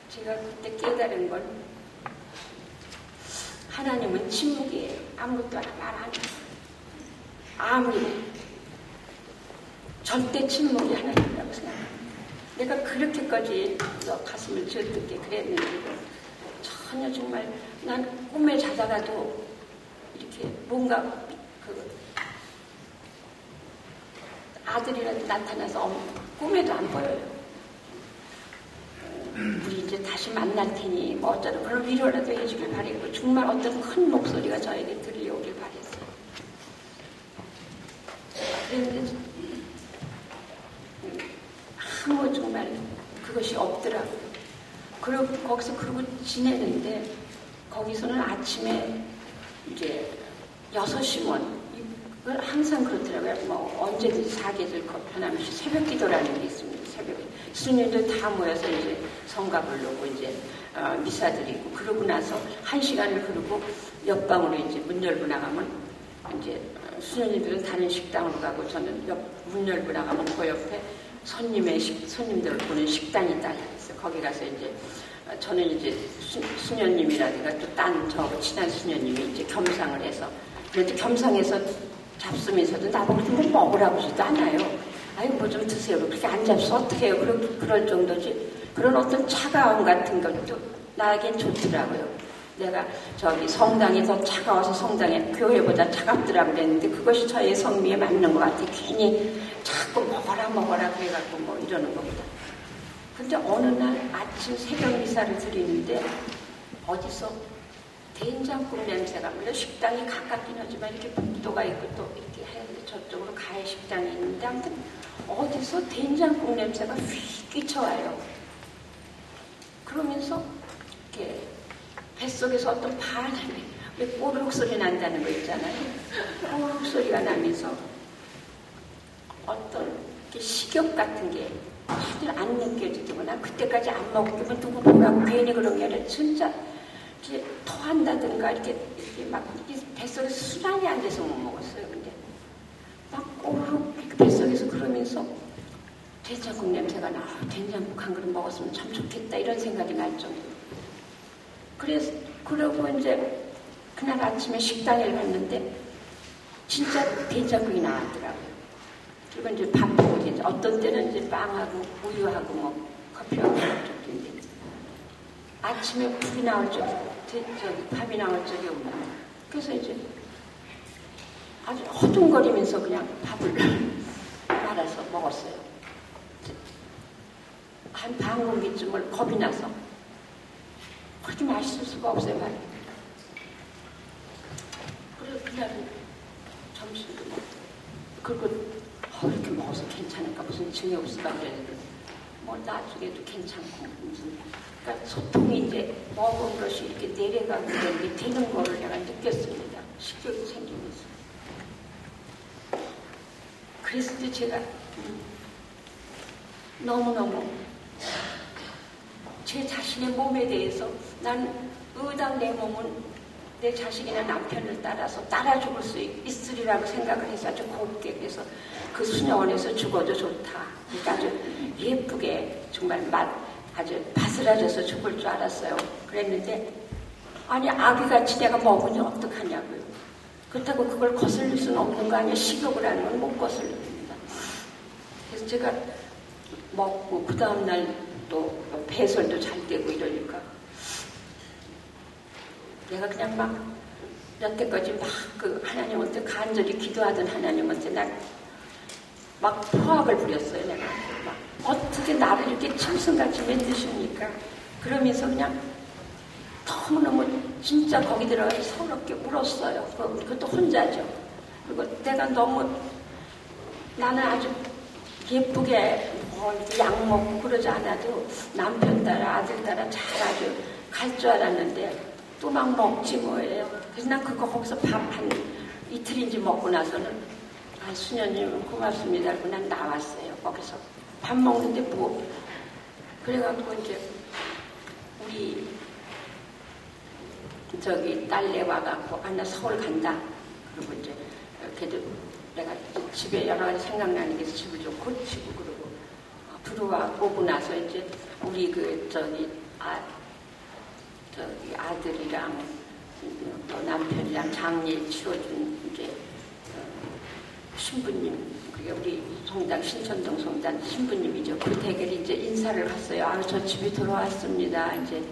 [SPEAKER 1] 제가 그때 깨달은 건 하나님은 침묵이에요. 아무것도 말 안 해요. 아무리 절대 침묵이 하나님이라고 생각합니다. 내가 그렇게까지 가슴을 들뜨게 그랬는데 전혀 정말 난 꿈에 자다가도 이렇게 뭔가 아들이라도 나타나서 꿈에도 안 보여요. 우리 이제 다시 만날 테니 어쩌다 그런 위로라도 해주길 바랬고 정말 어떤 큰 목소리가 저에게 들려오길 바랬어요. 그런데 정말 그것이 없더라고요. 그리고 거기서 그러고 지내는데 거기서는 아침에 이제 6시면 이걸 항상 그렇더라고요. 언제든지 사계절 변함없이 새벽 기도라는 게 있습니다. 새벽에 수녀들 다 모여서 이제 성가 부르고 이제 미사 드리고 그러고 나서 1시간을 흐르고 옆방으로 이제 문 열고 나가면 이제 수녀님들은 다른 식당으로 가고 저는 문 열고 나가면 그 옆에 손님들을 보는 식당이 딱 있어요. 거기 가서 이제 저는 이제 수녀님이라든가 또 딴 저 친한 수녀님이 이제 겸상을 해서 그런데 겸상해서 잡수면서도 나보고 좀 먹으라고 하지도 않아요. 아유, 뭐 좀 드세요. 그렇게 안 잡수 어떻게 해요? 그럴 정도지. 그런 어떤 차가움 같은 것도 나에겐 좋더라고요. 내가 저기 성당이 더 차가워서 성당에 교회보다 차갑더라고 그랬는데 그것이 저의 성미에 맞는 것 같아요. 괜히 자꾸 먹어라 그래갖고 뭐 이러는 것보다. 근데 어느 날 아침 새벽 미사를 드리는데 어디서 된장국 냄새가, 물론 식당이 가깝긴 하지만 이렇게 복도가 있고 또 이렇게 하는데 저쪽으로 가야 식당이 있는데 아무튼 어디서 된장국 냄새가 휙 끼쳐와요. 그러면서 이렇게 뱃속에서 어떤 바람이 왜 꼬르륵 소리 난다는 거 있잖아요. 꼬르륵 소리가 나면서 어떤 식욕 같은 게 다들 안 느껴지더구나. 그때까지 안 먹으면 누구 보라고 괜히 그런 게 아니라 진짜 이렇게 토한다든가 이렇게 막 뱃속에서 수단이 안 돼서 못 먹었어요. 근데 막 꼬르륵 뱃속에서 그러면서 된장국 냄새가 나. 된장국 한 그릇 먹었으면 참 좋겠다 이런 생각이 날 정도로. 그래서 그러고 이제 그날 아침에 식당에 갔는데 진짜 된장국이 나왔더라고요. 그리고 이제 밥하고 이제 어떤 때는 이제 빵하고 우유하고 뭐 커피하고 적인데 아침에 불이 나올 적이 밥이 나올 적이 없나. 그래서 이제 아주 허둥거리면서 그냥 밥을 말아서 먹었어요. 한 반 공기쯤을 겁이 나서 그렇게 맛있을 수가 없어요, 말이에요. 그래서 그날은 점심도 먹고 그리고 이렇게 먹어서 괜찮을까 무슨 증이 없을까 그랬는데 뭐 나중에도 괜찮고 무슨 그러니까 소통이 이제 먹은 것이 이렇게 내려가고 이렇게 되는 거를 내가 느꼈습니다. 식욕이 생기면서. 그래서 이제 제가 너무너무 제 자신의 몸에 대해서 난 의당 내 몸은 내 자식이나 남편을 따라서 따라 죽을 수 있으리라고 생각을 해서 아주 곱게 그래서 그 수녀원에서 죽어도 좋다. 그러니까 아주 예쁘게 정말 아주 바스라져서 죽을 줄 알았어요. 그랬는데 아니 아기같이 내가 먹으니 어떡하냐고요. 그렇다고 그걸 거슬릴 수는 없는 거 아니에요. 식욕을 하는 건 못 거슬립니다. 그래서 제가 먹고 그 다음날 또 배설도 잘 되고 이러니까 내가 그냥 막 여태까지 막 그 하나님한테 간절히 기도하던 하나님한테 막 포악을 부렸어요. 내가 막 어떻게 나를 이렇게 짐승같이 만드십니까? 그러면서 그냥 너무너무 진짜 거기 들어가서 서럽게 울었어요. 그것도 혼자죠. 그리고 내가 너무 나는 아주 예쁘게 이렇게 약 먹고 그러지 않아도 남편 따라 아들 따라 잘 아주 갈 줄 알았는데 또 막 먹지 뭐예요. 그래서 난 거기서 밥 한 이틀인지 먹고 나서는 수녀님 고맙습니다 하고 난 나왔어요. 거기서 밥 먹는데 뭐 그래갖고 이제 우리 저기 딸내 와갖고 나 서울 간다. 그리고 이제 걔도 내가 집에 여러 가지 생각나는 게 집을 좀 고치고 그러고 들어와 오고 나서 이제 우리 저기 아들이랑 또 남편이랑 장례 치러준 이제 신부님, 그게 우리 성당 신천동 성당 신부님이죠. 그 댁에 이제 인사를 갔어요. 저 집에 돌아왔습니다. 이제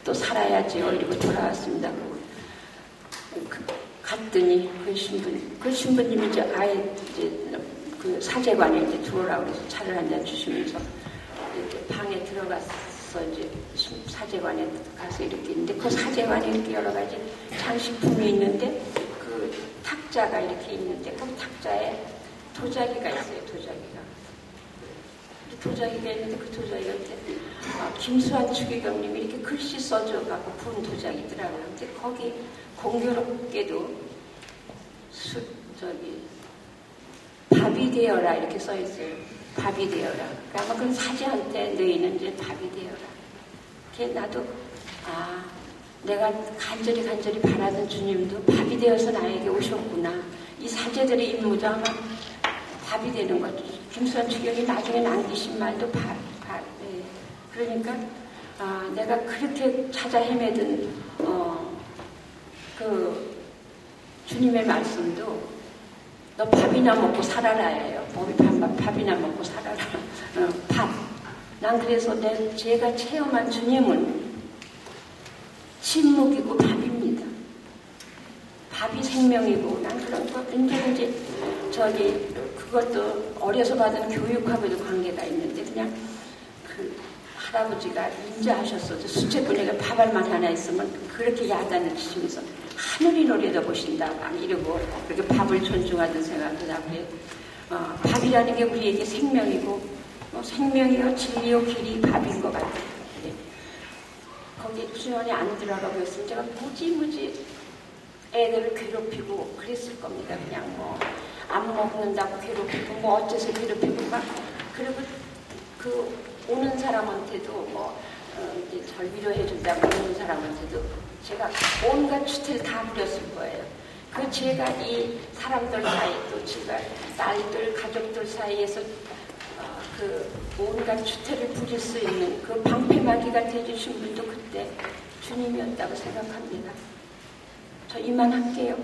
[SPEAKER 1] 또 살아야지요. 이러고 돌아왔습니다. 갔더니 그 신부님이 이제 이제 그 사제관에 이제 들어오라고 해서 차를 한잔 주시면서 이렇게 방에 들어갔어. 이제 사제관에 가서 이렇게 있는데 그 사제관에 이렇게 여러 가지 장식품이 있는데 그 탁자가 이렇게 있는데 그 탁자에 도자기가 있어요. 도자기가 있는데 그 도자기가 김수환 추기경님이 이렇게 글씨 써줘갖고 본 도자기더라고요. 근데 거기 공교롭게도 밥이 되어라 이렇게 써있어요. 밥이 되어라. 아마 그건 사제한테 너희는 이제 밥이 되어라. 그게 나도 내가 간절히 바라던 주님도 밥이 되어서 나에게 오셨구나. 이 사제들의 임무도 아마 밥이 되는 거죠. 김수환 추경이 나중에 남기신 말도 밥. 네. 그러니까 내가 그렇게 찾아 헤매던 그 주님의 말씀도 너 밥이나 먹고 살아라예요. 우리 밥이나 먹고 살아라. 밥. 난 그래서 제가 체험한 주님은 침묵이고 밥입니다. 밥이 생명이고, 난 그런 거 이제 그것도 어려서 받은 교육하고도 관계가 있는데, 그냥 그 할아버지가 인자하셨어도 수채꾼에게 밥알만 하나 있으면 그렇게 야단을 치시면서 하늘이 노려다 보신다 막 이러고 그렇게 밥을 존중하던 생각도 나고요. 밥이라는 게 우리에게 생명이고 생명이요 진리요 길이 밥인 것 같아요. 거기 수련에 안 들어가고 있으면 제가 무지무지 애들을 괴롭히고 그랬을 겁니다. 그냥 안 먹는다고 괴롭히고 어째서 괴롭히고 막 그리고 그 오는 사람한테도 이제 절 위로해준다고 오는 사람한테도 제가 온갖 추태를 다 부렸을 거예요. 그 제가 이 사람들 사이 또 제가 딸들 가족들 사이에서 그 온갖 추태를 부릴 수 있는 그 방패막이가 되주신 분도 그때 주님이었다고 생각합니다. 저 이만할게요.